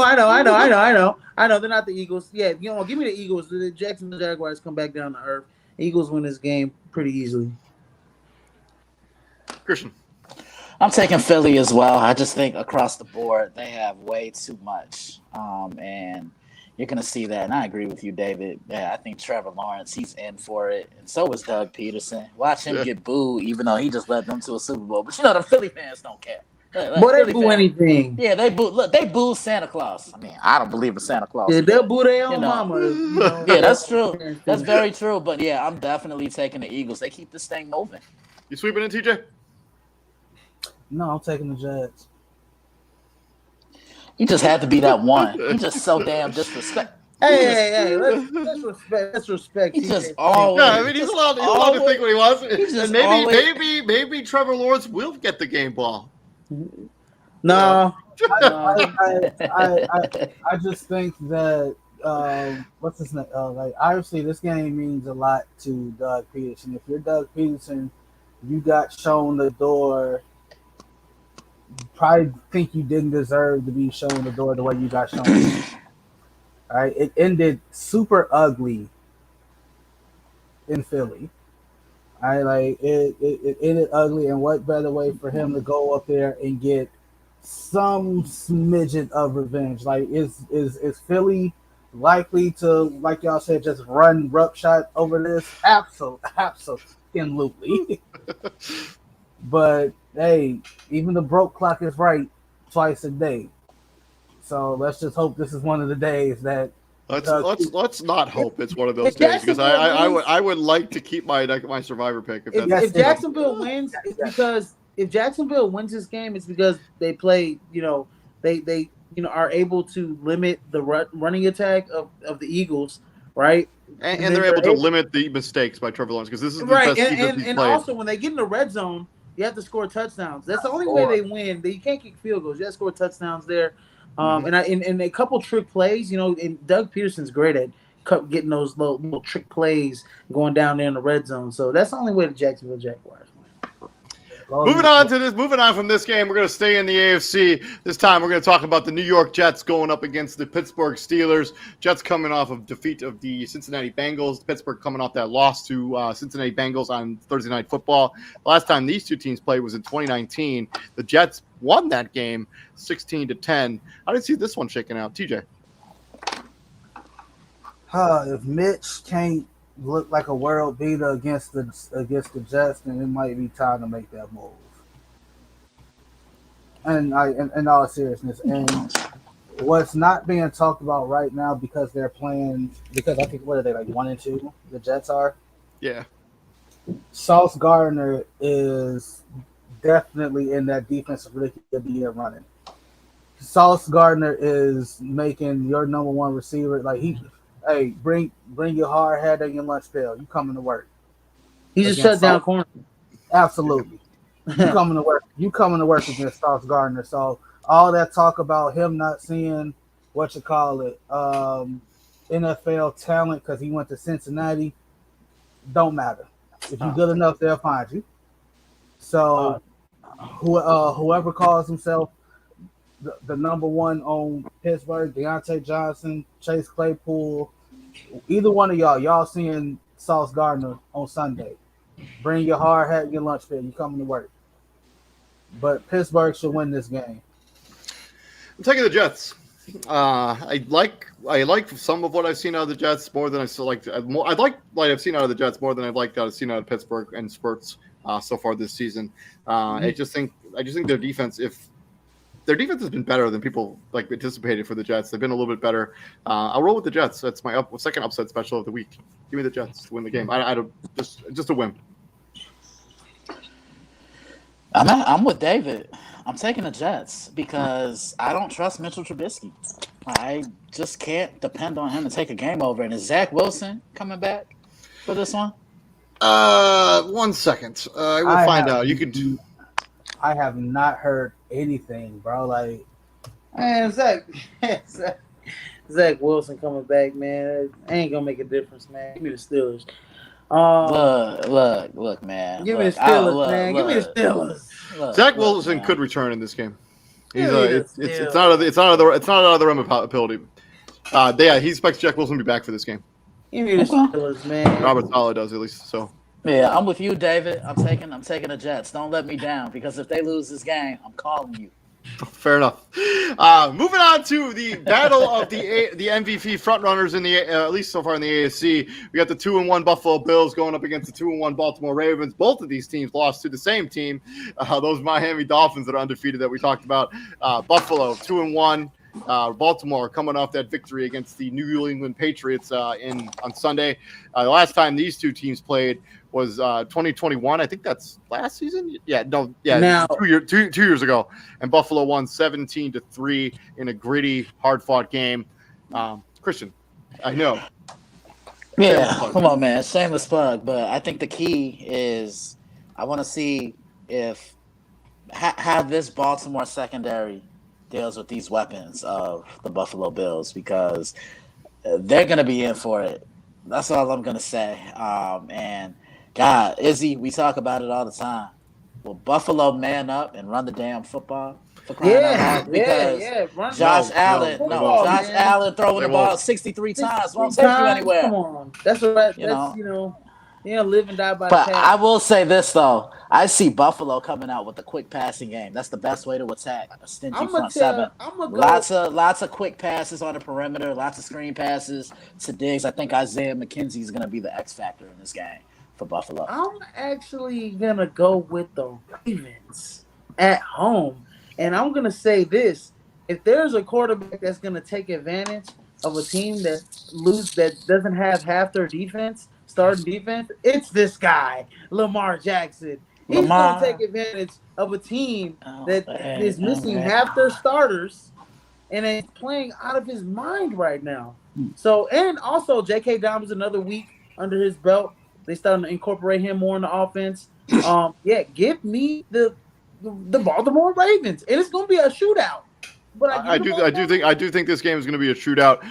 They're not the Eagles. Yeah, give me the Eagles. The Jacksonville Jaguars come back down to earth. Eagles win this game pretty easily. Christian, I'm taking Philly as well. I just think across the board they have way too much, and you're going to see that. And I agree with you, David. Yeah, I think Trevor Lawrence, he's in for it. And so is Doug Peterson. Watch him get booed, even though he just led them to a Super Bowl. But the Philly fans don't care. They boo anything. Yeah, they boo. Look, they boo Santa Claus. I mean, I don't believe in Santa Claus. Yeah, they'll boo their own mama. Yeah, that's true. That's very true. But yeah, I'm definitely taking the Eagles. They keep this thing moving. You sweeping it, TJ? No, I'm taking the Jets. He just had to be that one. He's just so damn disrespectful. Hey, let's respect. He's just always. Yeah, I mean, he's allowed to think what he wants. And maybe Trevor Lawrence will get the game ball. No. I just think that what's his name? Obviously, this game means a lot to Doug Peterson. If you're Doug Peterson, you got shown the door. Probably think you didn't deserve to be shown the door the way you got shown. All right, it ended super ugly in Philly. It ended ugly, and what better way for him to go up there and get some smidgen of revenge? Is Philly likely to, like y'all said, just run roughshod over this? Absolutely. But hey, even the broke clock is right twice a day. So let's just hope this is one of the days that. Let's not hope it's one of those days, because I would like to keep my survivor pick. If Jacksonville wins, it's because if Jacksonville wins this game, it's because they play. They are able to limit the running attack of the Eagles, right? And they're able to limit the mistakes by Trevor Lawrence, because this is the right. best defense he's And played. Also, when they get in the red zone, you have to score touchdowns. That's the only way they win. You can't kick field goals. You have to score touchdowns there. And a couple trick plays, and Doug Peterson's great at getting those little trick plays going down there in the red zone. So that's the only way the Jacksonville Jaguars win. Moving on from this game, we're going to stay in the AFC. This time we're going to talk about the New York Jets going up against the Pittsburgh Steelers. Jets coming off of defeat of the Cincinnati Bengals. Pittsburgh coming off that loss to Cincinnati Bengals on Thursday Night Football. The last time these two teams played was in 2019. The Jets won that game 16-10. How do you see this one shaking out, TJ? If Mitch can't look like a world beater against the Jets, then it might be time to make that move. And in all seriousness, and what's not being talked about right now because they're playing, because I think, what are they, like 1-2? The Jets are. Yeah. Sauce Gardner is definitely in that defensive being running. Sauce Gardner is making your number one receiver hey, bring your hard hat and your lunch pail. You coming to work. He's a shutdown corner. Absolutely. You coming to work against Sauce Gardner. So all that talk about him not seeing what you call it, NFL talent because he went to Cincinnati, don't matter. If you're good enough, they'll find you. So whoever calls himself the number one on Pittsburgh, Deontay Johnson, Chase Claypool, either one of y'all seeing Sauce Gardner on Sunday. Bring your hard hat and your lunch pail. You coming to work. But Pittsburgh should win this game. I'm taking the Jets. I like some of what I've seen out of the Jets more than I still like. I like what I've seen out of the Jets more than I've liked I've seen out of Pittsburgh and spurts so far this season. I just think their defense, if their defense has been better than people like anticipated for the Jets, they've been a little bit better. I'll roll with the Jets. That's my second upset special of the week. Give me the Jets to win the game. I don't just a win. I'm with David. I'm taking the Jets because I don't trust Mitchell Trubisky. I just can't depend on him to take a game over. And is Zach Wilson coming back for this one? 1 second. I will find out. You could do. I have not heard anything, bro. Like, man, Zach Wilson coming back, man. Ain't gonna make a difference, man. Give me the Steelers. Look, man. Give me the Steelers, man. Give me the Steelers. Zach Wilson could return in this game. It's not out of the realm of possibility. He expects Jack Wilson to be back for this game. Give me the Steelers, man. Robert Saleh does at least. So yeah, I'm with you, David. I'm taking the Jets. Don't let me down because if they lose this game, I'm calling you. Fair enough. Moving on to the battle of the MVP frontrunners in the at least so far in the AFC. We got the 2-1 Buffalo Bills going up against the 2-1 Baltimore Ravens. Both of these teams lost to the same team, those Miami Dolphins that are undefeated that we talked about. Buffalo 2-1. Baltimore coming off that victory against the New England Patriots on Sunday. The last time these two teams played was 2021. I think that's last season. Now, 2 years ago, and Buffalo won 17-3 in a gritty, hard-fought game. Christian, I know. Yeah, come on, man. Shameless plug, but I think the key is I want to see if how this Baltimore secondary deals with these weapons of the Buffalo Bills because they're going to be in for it. That's all I'm going to say. And God, Izzy, we talk about it all the time. Will Buffalo man up and run the damn football? Because Josh Allen throwing the ball 63 times won't take you anywhere. Come on, that's right. Live and die by. But I will say this though, I see Buffalo coming out with a quick passing game. That's the best way to attack a stingy front seven. Lots of quick passes on the perimeter, lots of screen passes to Diggs. I think Isaiah McKenzie is going to be the X factor in this game for Buffalo. I'm actually gonna go with the Ravens at home. And I'm going to say this. If there's a quarterback that's going to take advantage of a team that doesn't have half their starting defense, it's this guy, Lamar Jackson. He's going to take advantage of a team that is missing half their starters and is playing out of his mind right now. So, and also J.K. Dobbins another week under his belt. They starting to incorporate him more in the offense. Give me the Baltimore Ravens, and it's going to be a shootout. But I do think this game is going to be a shootout.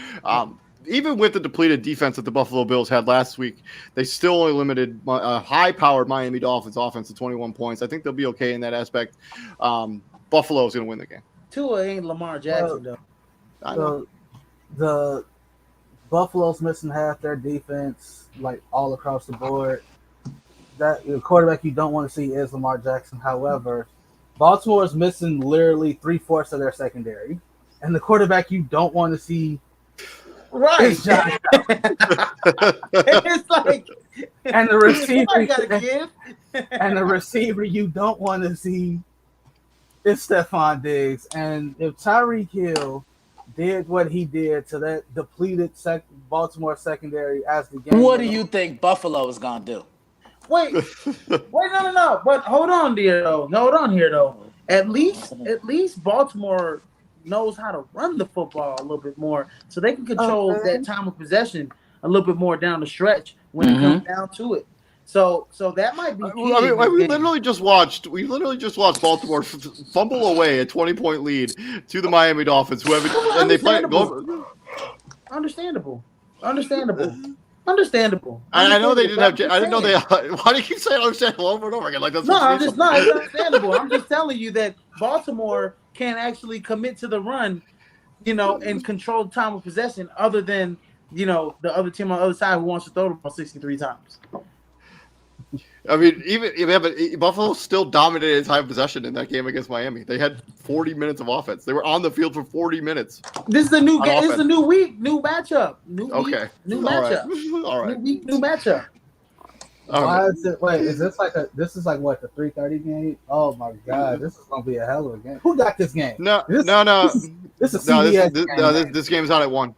Even with the depleted defense that the Buffalo Bills had last week, they still only limited a high-powered Miami Dolphins offense to 21 points. I think they'll be okay in that aspect. Buffalo is going to win the game. Tua ain't Lamar Jackson though. I know. The Buffalo's missing half their defense, like all across the board. That the quarterback you don't want to see is Lamar Jackson. However, Baltimore is missing literally 3/4 of their secondary, and the quarterback you don't want to see is Josh. It's like, and the receiver you don't want to see is Stephon Diggs. And if Tyreek Hill did what he did to that depleted Baltimore secondary as the game, what do you think Buffalo is gonna do? Wait, no. But hold on here though. At least Baltimore knows how to run the football a little bit more, so they can control that time of possession a little bit more down the stretch when it comes down to it. So that might be I key. mean, in this we game. literally just watched Baltimore fumble away a 20-point lead to the Miami Dolphins, and they play. Understandable. Understandable. I know they didn't have. I didn't know they. Saying. Why do you keep saying understandable over and over again? Like that's No, supposed to be something. it's understandable. I'm just telling you that Baltimore can actually commit to the run, and control time of possession, other than the other team on the other side who wants to throw the ball 63 times. I mean, but Buffalo still dominated time possession in that game against Miami. They had 40 minutes of offense. They were on the field for 40 minutes. This is a new game. This is a new week, new matchup. New matchup. All right. New week, new matchup. Is this like what, the 3:30 game? Oh my God, this is gonna be a hell of a game. Who got this game? No. This is CBS this game's out at 1.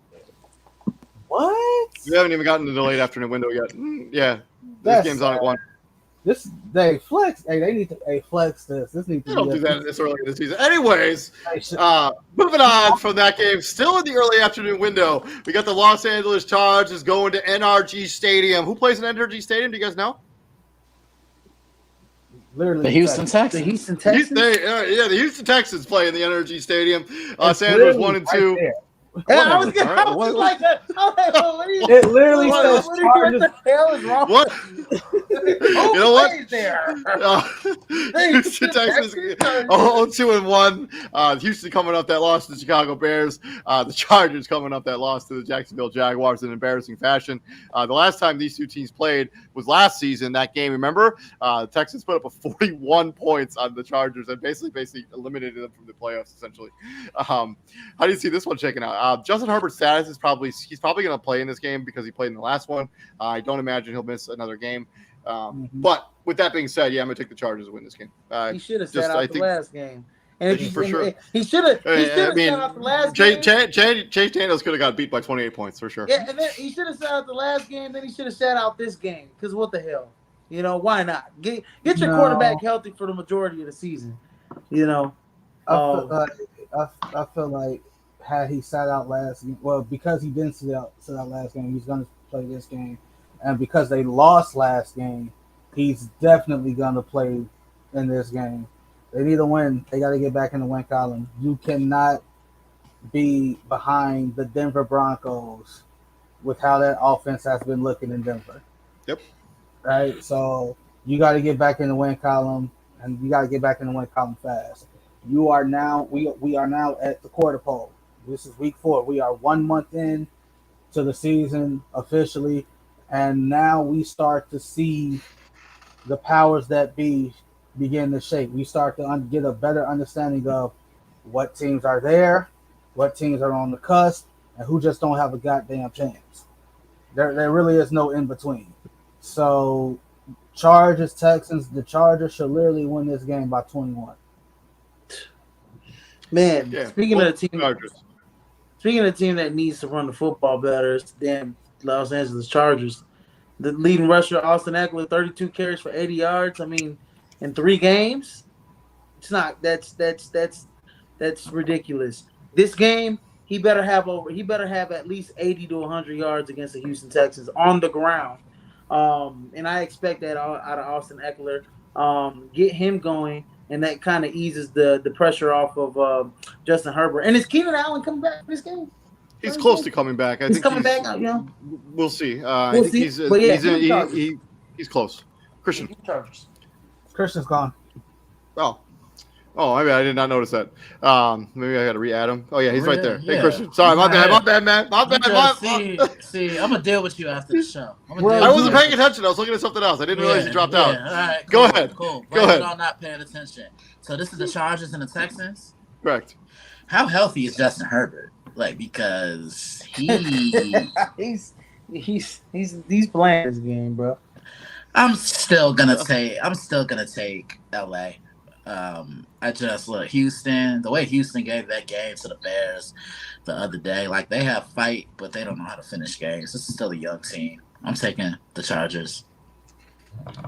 What? We haven't even gotten to the late afternoon window yet. Yeah, this game's on at 1. They need to flex this. This needs to. They don't do that this early in the season. Anyways, moving on from that game, still in the early afternoon window, we got the Los Angeles Chargers going to NRG Stadium. Who plays in NRG Stadium? Do you guys know? Literally, the Houston Texans. The Houston Texans. The Houston Texans play in the NRG Stadium. Los Angeles 1-2. Right, I was like, it literally says Chargers. What the hell is wrong? What? You know what? There? Houston Texans 2-1. Houston coming up that loss to the Chicago Bears. The Chargers coming up that loss to the Jacksonville Jaguars in embarrassing fashion. The last time these two teams played was last season. That game, remember? The Texans put up 41 points on the Chargers and basically eliminated them from the playoffs. Essentially, how do you see this one shaking out? Justin Herbert's status is probably going to play in this game because he played in the last one. I don't imagine he'll miss another game. But with that being said, I'm going to take the Chargers to win this game. He should have sat out the last game. And for sure. He should have sat out the last game. Chase Daniels could have got beat by 28 points for sure. Yeah, and then he should have sat out the last game. Then he should have sat out this game. Because what the hell? Why not? Get your quarterback healthy for the majority of the season. I feel like had he sat out last game, because he didn't sit out last game, he's going to play this game. And because they lost last game, he's definitely going to play in this game. They need to win. They got to get back in the win column. You cannot be behind the Denver Broncos with how that offense has been looking in Denver. Yep. Right? So you got to get back in the win column, and you got to get back in the win column fast. We are now at the quarter pole. This is week 4. We are 1 month in to the season officially, and now we start to see the powers that be begin to shake. We start to get a better understanding of what teams are there, what teams are on the cusp, and who just don't have a goddamn chance. There really is no in between. So, Chargers, Texans, the Chargers should literally win this game by 21. Man, speaking of the team that needs to run the football better, it's the damn Los Angeles Chargers. The leading rusher, Austin Eckler, 32 carries for 80 yards. I mean, in 3 games, it's not. That's ridiculous. This game, he better have at least 80 to 100 yards against the Houston Texans on the ground. And I expect that out of Austin Eckler. Get him going, and that kind of eases the pressure off of Justin Herbert. And is Keenan Allen coming back for this game? He's close to coming back. He's coming back. We'll see. I think he's close. Christian. Christian's gone. Oh, maybe I did not notice that. Maybe I got to re-add him. Oh yeah, he's right there. Hey, Christian. Sorry, my bad, man. My bad. See, I'm gonna deal with you after the show. I wasn't paying attention. I was looking at something else. I didn't realize you dropped out. All right, cool, Go ahead. Cool. Go ahead. I'm not paying attention. So this is the Chargers and the Texans. Correct. How healthy is Justin Herbert? Because he's playing this game, bro. I'm still gonna take LA. I just look Houston. The way Houston gave that game to the Bears the other day, like they have fight, but they don't know how to finish games. This is still a young team. I'm taking the Chargers.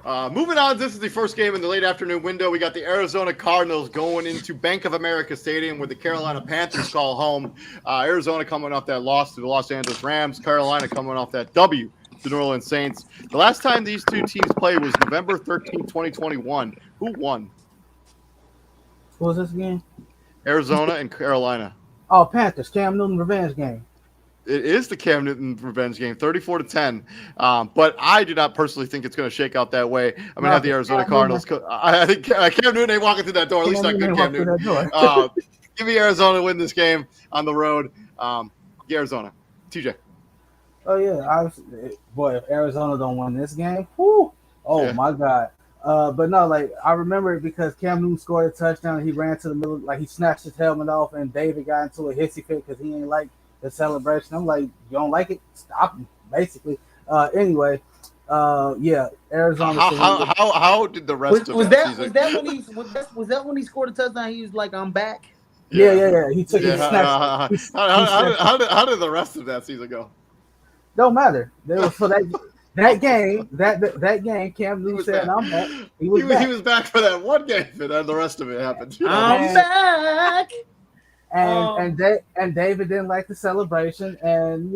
Moving on, this is the first game in the late afternoon window. We got the Arizona Cardinals going into Bank of America Stadium where the Carolina Panthers call home. Arizona coming off that loss to the Los Angeles Rams. Carolina coming off that W the New Orleans Saints. The last time these two teams played was November 13, 2021. Who won? What was this again? Arizona and Carolina. Oh, Panthers. Cam Newton revenge game. It is the Cam Newton revenge game, 34-10. But I do not personally think it's going to shake out that way. I'm going to have the Arizona Cardinals. I think Cam Newton ain't walking through that door. At least not good Cam Newton. Give me Arizona to win this game on the road. Arizona. TJ. Oh, yeah. Boy, if Arizona don't win this game, whoo, my God. But no, like, I remember it because Cam Newton scored a touchdown. And he ran to the middle, like, he snatched his helmet off, and David got into a hissy fit because he ain't like the celebration. I'm like, you don't like it? Stop him, basically. Anyway, Arizona. How did the rest of that season? Was that when he scored a touchdown? He was like, "I'm back." Yeah. He took it. How did the rest of that season go? Don't matter. There was for that game. That game. Cam Newton said, "I'm back." He was back for that one game, and then the rest of it happened. I'm back. And David didn't like the celebration, and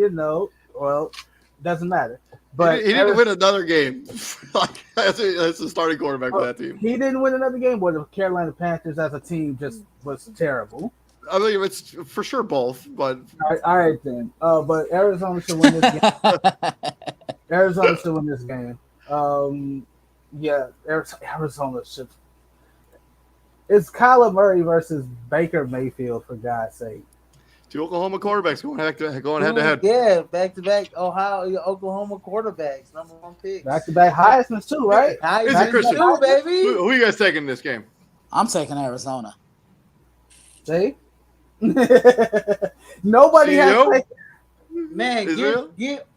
doesn't matter. But he didn't win another game. As a starting quarterback for that team. He didn't win another game. But the Carolina Panthers as a team just was terrible. I mean, it's for sure both. But all right then. But Arizona should win this game. Arizona should win this game. Arizona should. It's Kyler Murray versus Baker Mayfield, for God's sake. Two Oklahoma quarterbacks going head to head. Yeah, back-to-back Oklahoma quarterbacks, number one picks. Back-to-back Heisman too, right? Is it Christian? Too, baby. Who are you guys taking in this game? I'm taking Arizona. See? Nobody has taken. Man,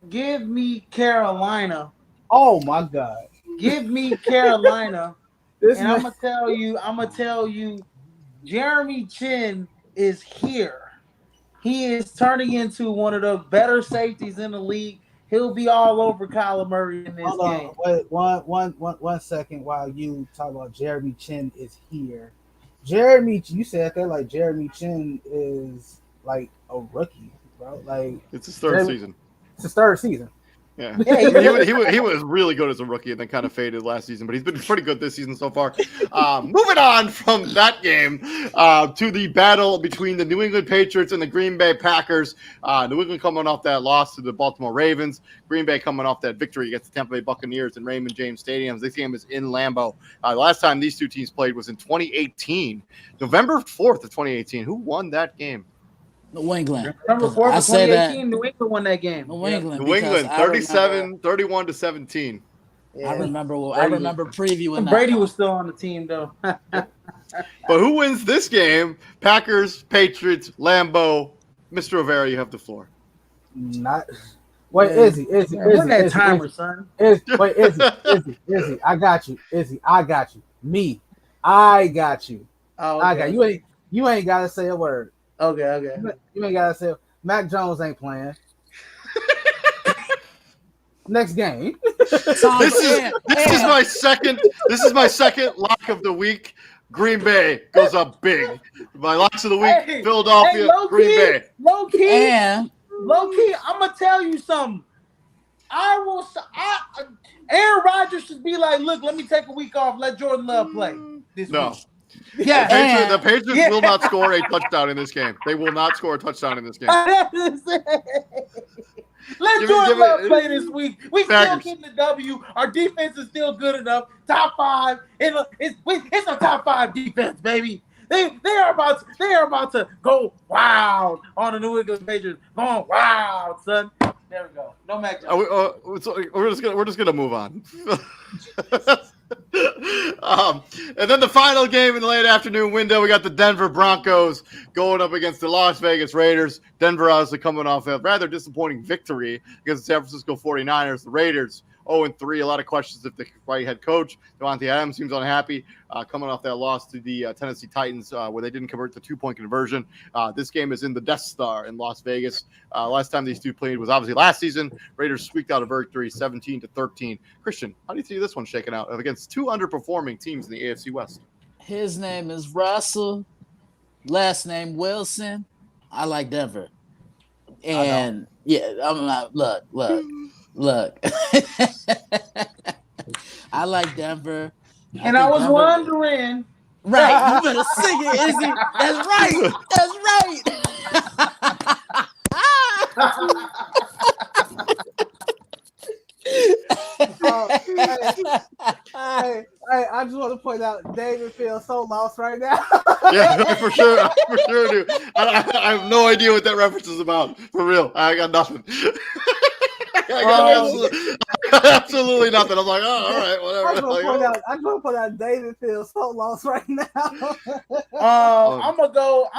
give me Carolina. Oh my God. Give me Carolina. I'm gonna tell you, Jeremy Chin is here. He is turning into one of the better safeties in the league. He'll be all over Kyler Murray in this game. Wait, one second while you talk about Jeremy Chin is here. You said that like Jeremy Chin is like a rookie, bro. Like it's his third season. It's his third season. Yeah, he was really good as a rookie and then kind of faded last season, but he's been pretty good this season so far. Moving on from that game to the battle between the New England Patriots and the Green Bay Packers. New England coming off that loss to the Baltimore Ravens. Green Bay coming off that victory against the Tampa Bay Buccaneers in Raymond James Stadium. This game is in Lambeau. The last time these two teams played was in 2018, November 4th of 2018. Who won that game? New England. November 4th of 2018, New England won that game. New England, 31-17. Yeah. I remember previewing that. Brady was still on the team, though. But who wins this game? Packers, Patriots, Lambeau. Mr. Rivera, you have the floor. Izzy. That timer, son. Izzy. I got you. Izzy, I got you. Me, I got you. Oh, okay. I got you. You ain't gotta say a word. Okay. You ain't gotta say. Mac Jones ain't playing. Next game. This is my second. This is my second lock of the week. Green Bay goes up big. My locks of the week: Philadelphia, Green Bay. Low key. I'm gonna tell you something. Aaron Rodgers should be like, look, let me take a week off. Let Jordan Love play this week. Yeah, the Patriots will not score a touchdown in this game. They will not score a touchdown in this game. Let Jordan Love play this week. We still getting the W. Our defense is still good enough. Top 5. It's a top 5 defense, baby. They are about to go wild on the New England Patriots. Going wild, son. There we go. No Mac Jones. We're just gonna move on. And then the final game in the late afternoon window, we got the Denver Broncos going up against the Las Vegas Raiders. Denver obviously coming off a rather disappointing victory against the San Francisco 49ers. The Raiders 0-3. A lot of questions if the right head coach, Devontae Adams, seems unhappy coming off that loss to the Tennessee Titans where they didn't convert the 2-point conversion. This game is in the Death Star in Las Vegas. Last time these two played was obviously last season. Raiders squeaked out a victory 17-13. Christian, how do you see this one shaking out against two underperforming teams in the AFC West? His name is Russell. Last name Wilson. I like Denver. And I'm not, look. Look, I like Denver. And I was wondering. Right, you better sing it, Izzy. That's right. Hey, I just want to point out, David feels so lost right now. Yeah, I for sure do. I have no idea what that reference is about. For real, I got nothing. I got absolutely nothing. I'm like, oh, all right, whatever. I just want to point out, David feels so lost right now. I'm gonna go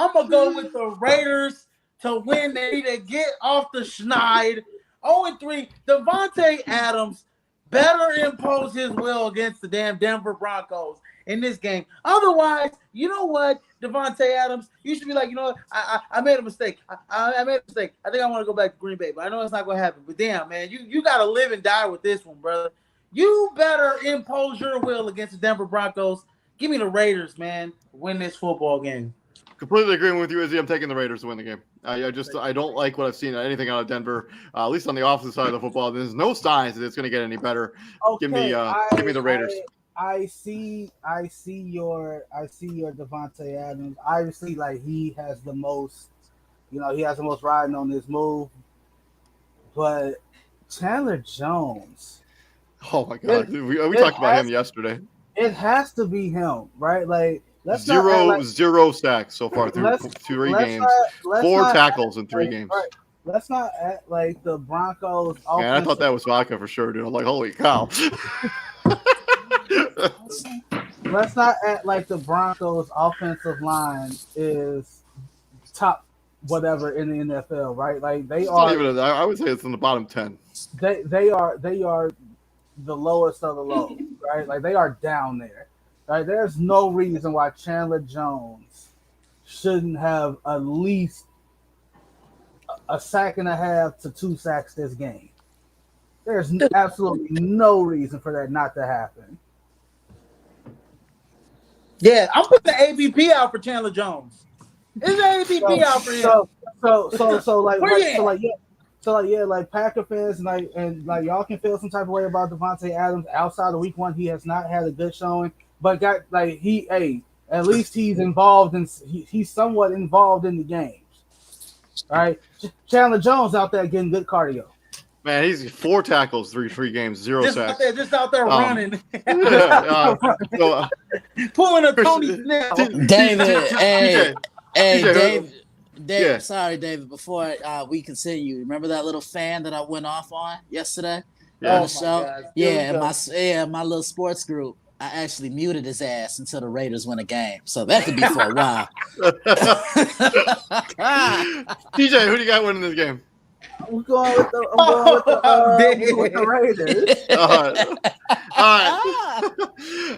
with the Raiders to win. They need to get off the schneid. 0-3. Devontae Adams better impose his will against the damn Denver Broncos in this game. Otherwise, you know what, Devontae Adams, you should be like, you know what, I made a mistake. I made a mistake. I think I want to go back to Green Bay, but I know it's not going to happen. But damn, man, you got to live and die with this one, brother. You better impose your will against the Denver Broncos. Give me the Raiders, man, win this football game. Completely agreeing with you, Izzy. I'm taking the Raiders to win the game. I don't like what I've seen anything out of Denver, at least on the offensive side of the football. There's no signs that it's going to get any better. Okay, Give me the Raiders. I see your Devontae Adams. Obviously, like he has the most riding on this move. But Chandler Jones. Oh my God, we talked about him yesterday. It has to be him, right? Like zero sacks so far through 3 games. 4 tackles in 3 games. Right. Let's not act like the Broncos. Man, I thought that was vodka for sure, dude. I'm like, holy cow. Let's not act like the Broncos' offensive line is top whatever in the NFL, right? Like they are. I would say it's in the bottom 10. They are the lowest of the low, right? Like they are down there. Right? There's no reason why Chandler Jones shouldn't have at least a sack and a half to 2 sacks this game. There's absolutely no reason for that not to happen. Yeah, I'm putting the ABP out for Chandler Jones. Is the ABP out for him? Like Packer fans and y'all can feel some type of way about Devontae Adams. Outside of week 1, he has not had a good showing, but at least he's involved in he's somewhat involved in the games. All right, Chandler Jones out there getting good cardio. Man, he's 4 tackles, 3 games, 0 sacks. Just out there running. Pulling a Tony Snell. David, David. Yeah. Sorry, David. Before we continue, remember that little fan that I went off on yesterday Yeah. on the show? My little sports group. I actually muted his ass until the Raiders win a game, so that could be for a while. TJ, who do you got winning this game? I'm going with the Raiders. All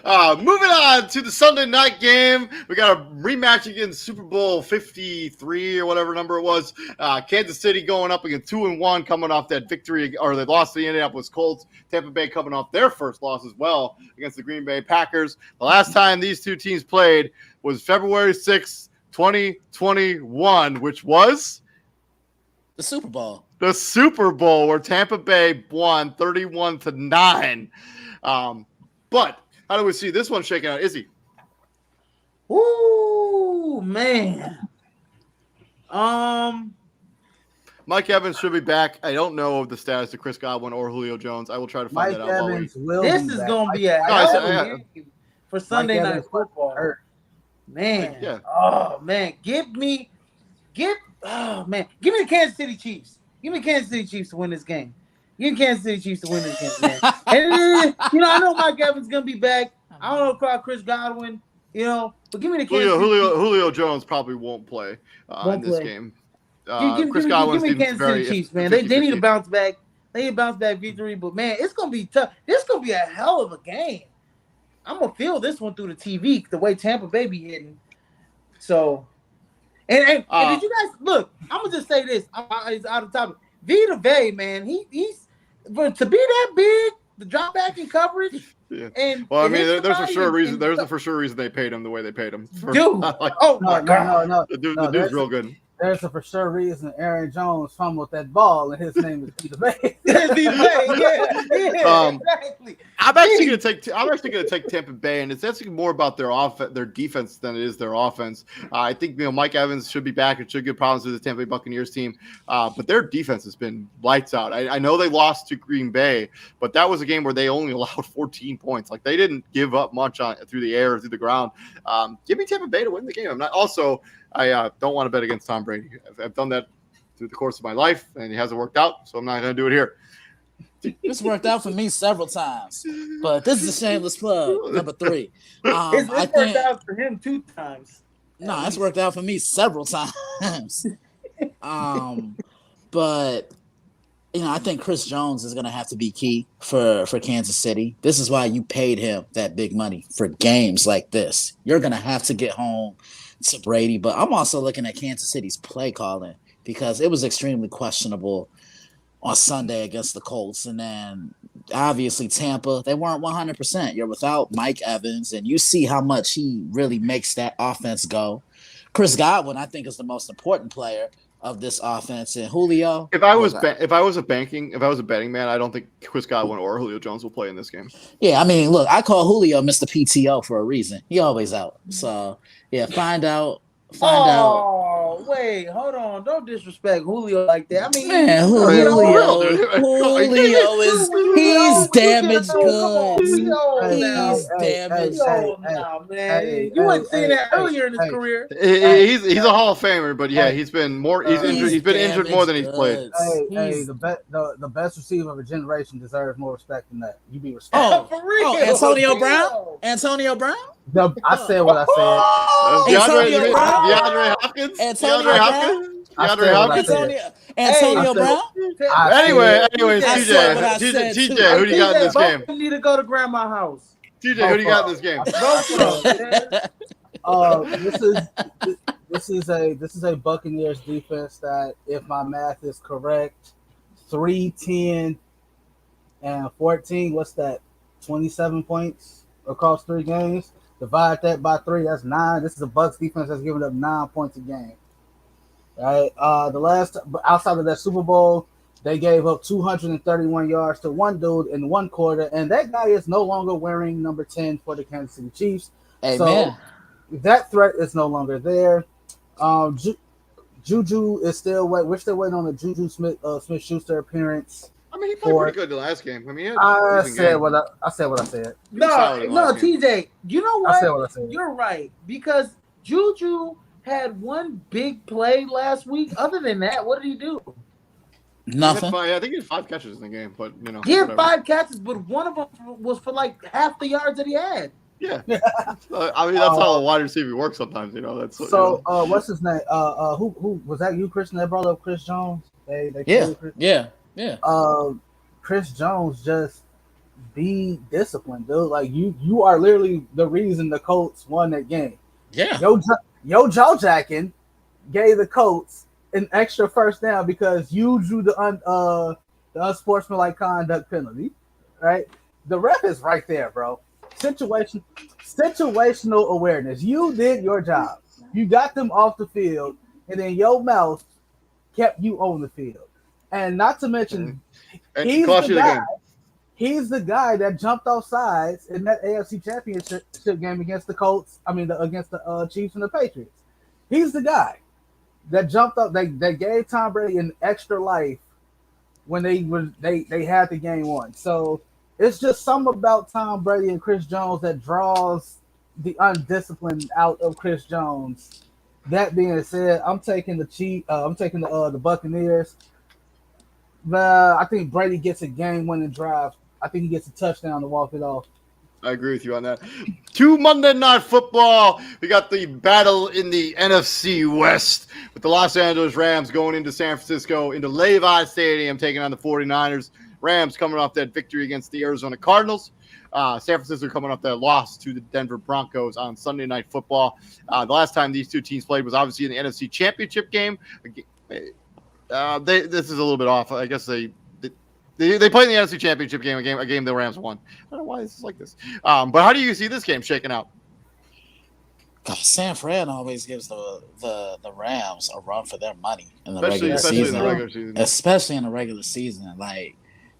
right. Moving on to the Sunday night game. We got a rematch against Super Bowl 53 or whatever number it was. Kansas City going up against 2-1, coming off that victory, or they lost to the Indianapolis Colts. Tampa Bay coming off their first loss as well against the Green Bay Packers. The last time these two teams played was February 6th, 2021, which was The Super Bowl. The Super Bowl, where Tampa Bay won 31-9. But how do we see this one shaking out? Izzy? Ooh, man. Mike Evans should be back. I don't know the status of Chris Godwin or Julio Jones. I will try to find that out. This is going to be a hell of a game for Sunday night football. Man. Yeah. Oh, man. Give me the Kansas City Chiefs. Give me Kansas City Chiefs to win this game. Give me Kansas City Chiefs to win this game, man. And, I know Mike Evans going to be back. I don't know about Chris Godwin, but give me the Kansas City Julio Jones probably won't play in this game. Chris Godwin give me Kansas City Chiefs, man. They need to bounce back. They need to bounce back victory, but, man, it's going to be tough. This is going to be a hell of a game. I'm going to feel this one through the TV, the way Tampa Bay be hitting. So – And did you guys look? I'm gonna just say this. It's out of topic. Vita Vey, man, he's to be that big, the drop back in coverage. Yeah. And there's a for sure reason they paid him the way they paid him. Dude, No. The dude's real good. there's a for sure reason Aaron Jones fumbled that ball, and his name is Peter Bay. Exactly. I'm actually gonna take Tampa Bay, and it's actually more about their defense than it is their offense. I think Mike Evans should be back and should get problems with the Tampa Bay Buccaneers team, but their defense has been lights out. I know they lost to Green Bay, but that was a game where they only allowed 14 points. Like they didn't give up much through the air, through the ground. Give me Tampa Bay to win the game. I don't want to bet against Tom Brady. I've done that through the course of my life, and it hasn't worked out, so I'm not going to do it here. This worked out for me several times, but this is a shameless plug. Number 3. It's worked out for him 2 times. No, it's worked out for me several times. But I think Chris Jones is going to have to be key for Kansas City. This is why you paid him that big money for games like this. You're going to have to get home to Brady, but I'm also looking at Kansas City's play calling because it was extremely questionable on Sunday against the Colts. And then obviously Tampa, they weren't 100%. You're without Mike Evans, and you see how much he really makes that offense go. Chris Godwin, I think, is the most important player of this offense. And Julio. If I was a betting man, I don't think Chris Godwin or Julio Jones will play in this game. Yeah, I mean, look, I call Julio Mr. PTO for a reason. He always out. So yeah, find out. Oh, wait, hold on. Don't disrespect Julio like that. I mean, man, Julio is he's damaged goods. He's damaged. Man. You weren't saying that earlier in his career. He's a Hall of Famer, but yeah, he's been injured. He's been injured more than he's played. The best receiver of a generation deserves more respect than that. You be respected. Oh, for real? Antonio Brown? Antonio Brown? I said what I said. Antonio Brown? DeAndre Hopkins? Antonio Brown? Anyways, TJ, who do you got in this game? You need to go to grandma's house. TJ, who do you got in this game? This is a Buccaneers defense that, if my math is correct, 3-10 and 14. What's that? 27 points across 3 games. Divide that by 3. That's 9. This is a Bucs defense that's giving up 9 points a game. Right. The last outside of that Super Bowl, they gave up 231 yards to one dude in 1 quarter, and that guy is no longer wearing number 10 for the Kansas City Chiefs. Amen. So that threat is no longer there. Juju is still waiting. We're still waiting on the Juju Smith-Schuster appearance. I mean, he played pretty good the last game. I mean, I said what I said. No, TJ. You know what? I said what I said. You're right, because Juju had one big play last week. Other than that, what did he do? Nothing. I think he had 5 catches in the game, but he had 5 catches, but one of them was for like half the yards that he had. Yeah, I mean that's how a wide receiver works sometimes. That's so. What's his name? Who was that? You, Christian? That brought up Chris Jones. Yeah. Chris Jones, just be disciplined, dude. Like you are literally the reason the Colts won that game. Yeah. Yo, Joe Jacken gave the Colts an extra first down because you drew the unsportsmanlike conduct penalty, right? The ref is right there, bro. Situational awareness. You did your job. You got them off the field, and then your mouth kept you on the field. And not to mention, he's the guy that jumped off sides in that AFC Championship game against the Colts. Against the Chiefs and the Patriots. He's the guy that jumped up. They gave Tom Brady an extra life when they had the game won. So it's just something about Tom Brady and Chris Jones that draws the undisciplined out of Chris Jones. That being said, I'm taking the Buccaneers. I think Brady gets a game-winning drive. I think he gets a touchdown to walk it off. I agree with you on that. 2 Monday Night Football. We got the battle in the NFC West with the Los Angeles Rams going into San Francisco, into Levi Stadium, taking on the 49ers. Rams coming off that victory against the Arizona Cardinals. San Francisco coming off that loss to the Denver Broncos on Sunday Night Football. The last time these two teams played was obviously in the NFC Championship game. This is a little bit off. I guess they played in the NFC Championship game, a game the Rams won. I don't know why this is like this. But how do you see this game shaking out? God, San Fran always gives the Rams a run for their money in the especially regular especially in season. the regular season. Especially in the regular season. Like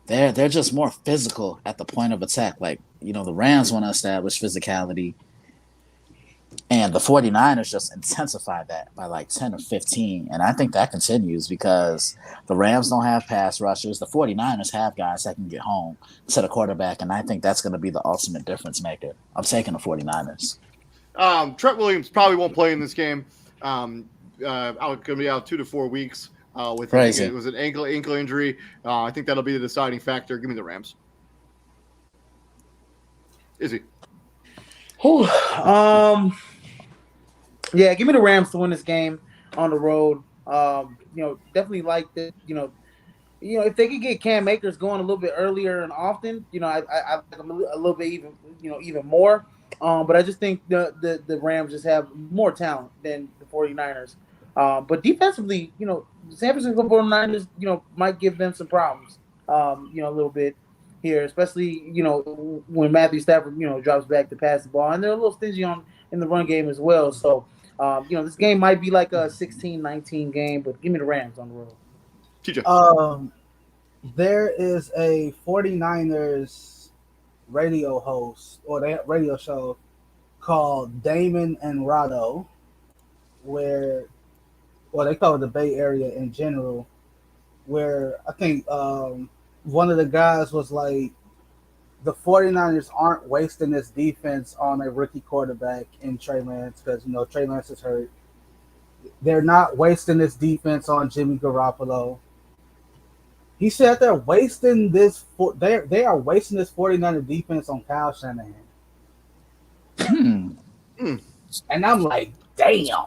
they're just more physical at the point of attack. Like, the Rams want to establish physicality. And the 49ers just intensified that by like 10 or 15. And I think that continues because the Rams don't have pass rushers. The 49ers have guys that can get home to the quarterback. And I think that's going to be the ultimate difference maker. I'm taking the 49ers. Trent Williams probably won't play in this game. Going to be out 2 to 4 weeks with Crazy. it was an ankle injury. I think that'll be the deciding factor. Give me the Rams. Izzy. Whew. Yeah, give me the Rams to win this game on the road. Definitely like that. If they could get Cam Akers going a little bit earlier and often, I like them a little bit even more. But I just think the Rams just have more talent than the 49ers. But defensively, San Francisco 49ers, might give them some problems, a little bit here, especially, when Matthew Stafford, drops back to pass the ball. And they're a little stingy in the run game as well. So, this game might be like a 16-19 game, but give me the Rams on the road. TJ. There is a 49ers radio host or they radio show called Damon and Rado, where they call it the Bay Area in general, where I think one of the guys was like, the 49ers aren't wasting this defense on a rookie quarterback in Trey Lance because, Trey Lance is hurt. They're not wasting this defense on Jimmy Garoppolo. He said they are wasting this 49er defense on Kyle Shanahan. And I'm like, damn.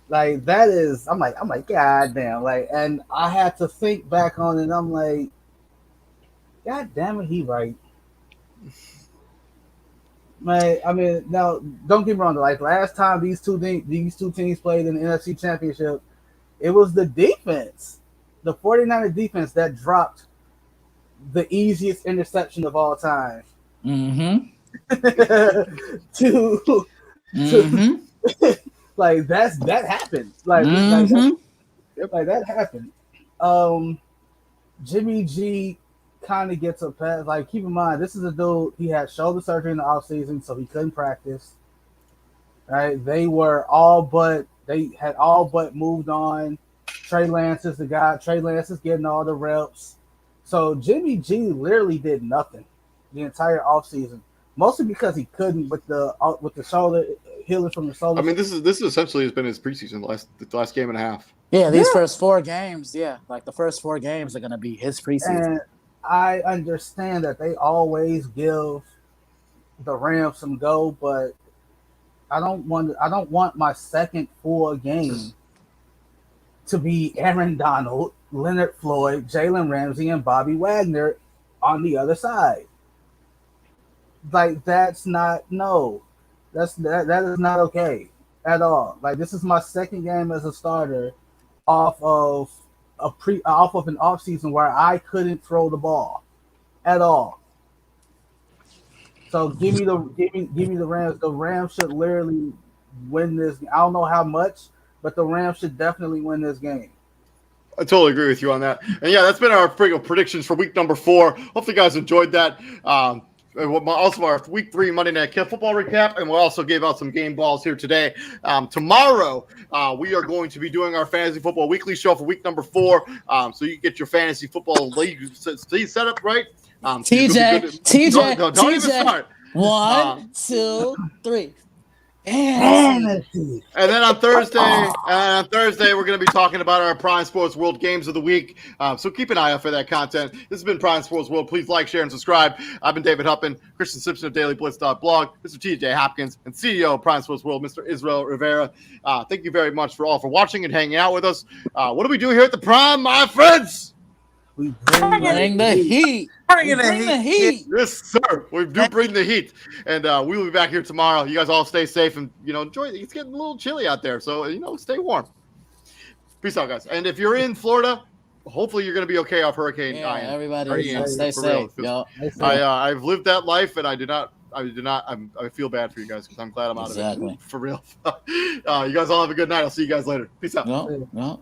Like that is, I'm like, God damn. Like, and I had to think back on it. And I'm like, God damn it, he right. Man, I mean, now don't get me wrong. Like last time these two teams played in the NFC Championship, it was the defense, the 49er defense that dropped the easiest interception of all time. Like that happened. Like that happened. Jimmy G kind of gets a pass. Like, keep in mind, this is a dude, he had shoulder surgery in the offseason, so he couldn't practice. Right? They had all but moved on. Trey Lance is the guy. Trey Lance is getting all the reps. So Jimmy G literally did nothing the entire offseason. Mostly because he couldn't with the shoulder healing from the shoulder. I mean, this essentially has been his preseason the last game and a half. Yeah, these first 4 games, like the first 4 games are going to be his preseason. And I understand that they always give the Rams some go, but I don't want my second full game to be Aaron Donald, Leonard Floyd, Jalen Ramsey, and Bobby Wagner on the other side. Like that is not okay at all. Like, this is my second game as a starter off of an offseason where I couldn't throw the ball at all. So give me the Rams. The Rams should literally win this. I don't know how much, but the Rams should definitely win this game. I totally agree with you on that. And yeah, that's been our predictions for week number 4. Hopefully you guys enjoyed that. Also our week 3 Monday Night Football recap, and we'll also give out some game balls here today. Tomorrow, we are going to be doing our fantasy football weekly show for week number 4. So you get your fantasy football league set up right. TJ, don't even start. 1, 2, 3. And then on Thursday, we're going to be talking about our Prime Sports World Games of the Week. So keep an eye out for that content. This has been Prime Sports World. Please like, share, and subscribe. I've been David Huppin, Christian Simpson of DailyBlitz.blog, Mr. TJ Hopkins, and CEO of Prime Sports World, Mr. Israel Rivera. Thank you very much for watching and hanging out with us. What do we do here at the Prime, my friends? We bring the heat. Bring the heat. Yes, sir. We do bring the heat. And we will be back here tomorrow. You guys all stay safe and, enjoy it. It's getting a little chilly out there. So, stay warm. Peace out, guys. And if you're in Florida, hopefully you're going to be okay off Hurricane Ian. Everybody stay safe. I've lived that life, and I do not I do not. I feel bad for you guys because I'm glad I'm out of Exactly. it for real. You guys all have a good night. I'll see you guys later. Peace out. No, no.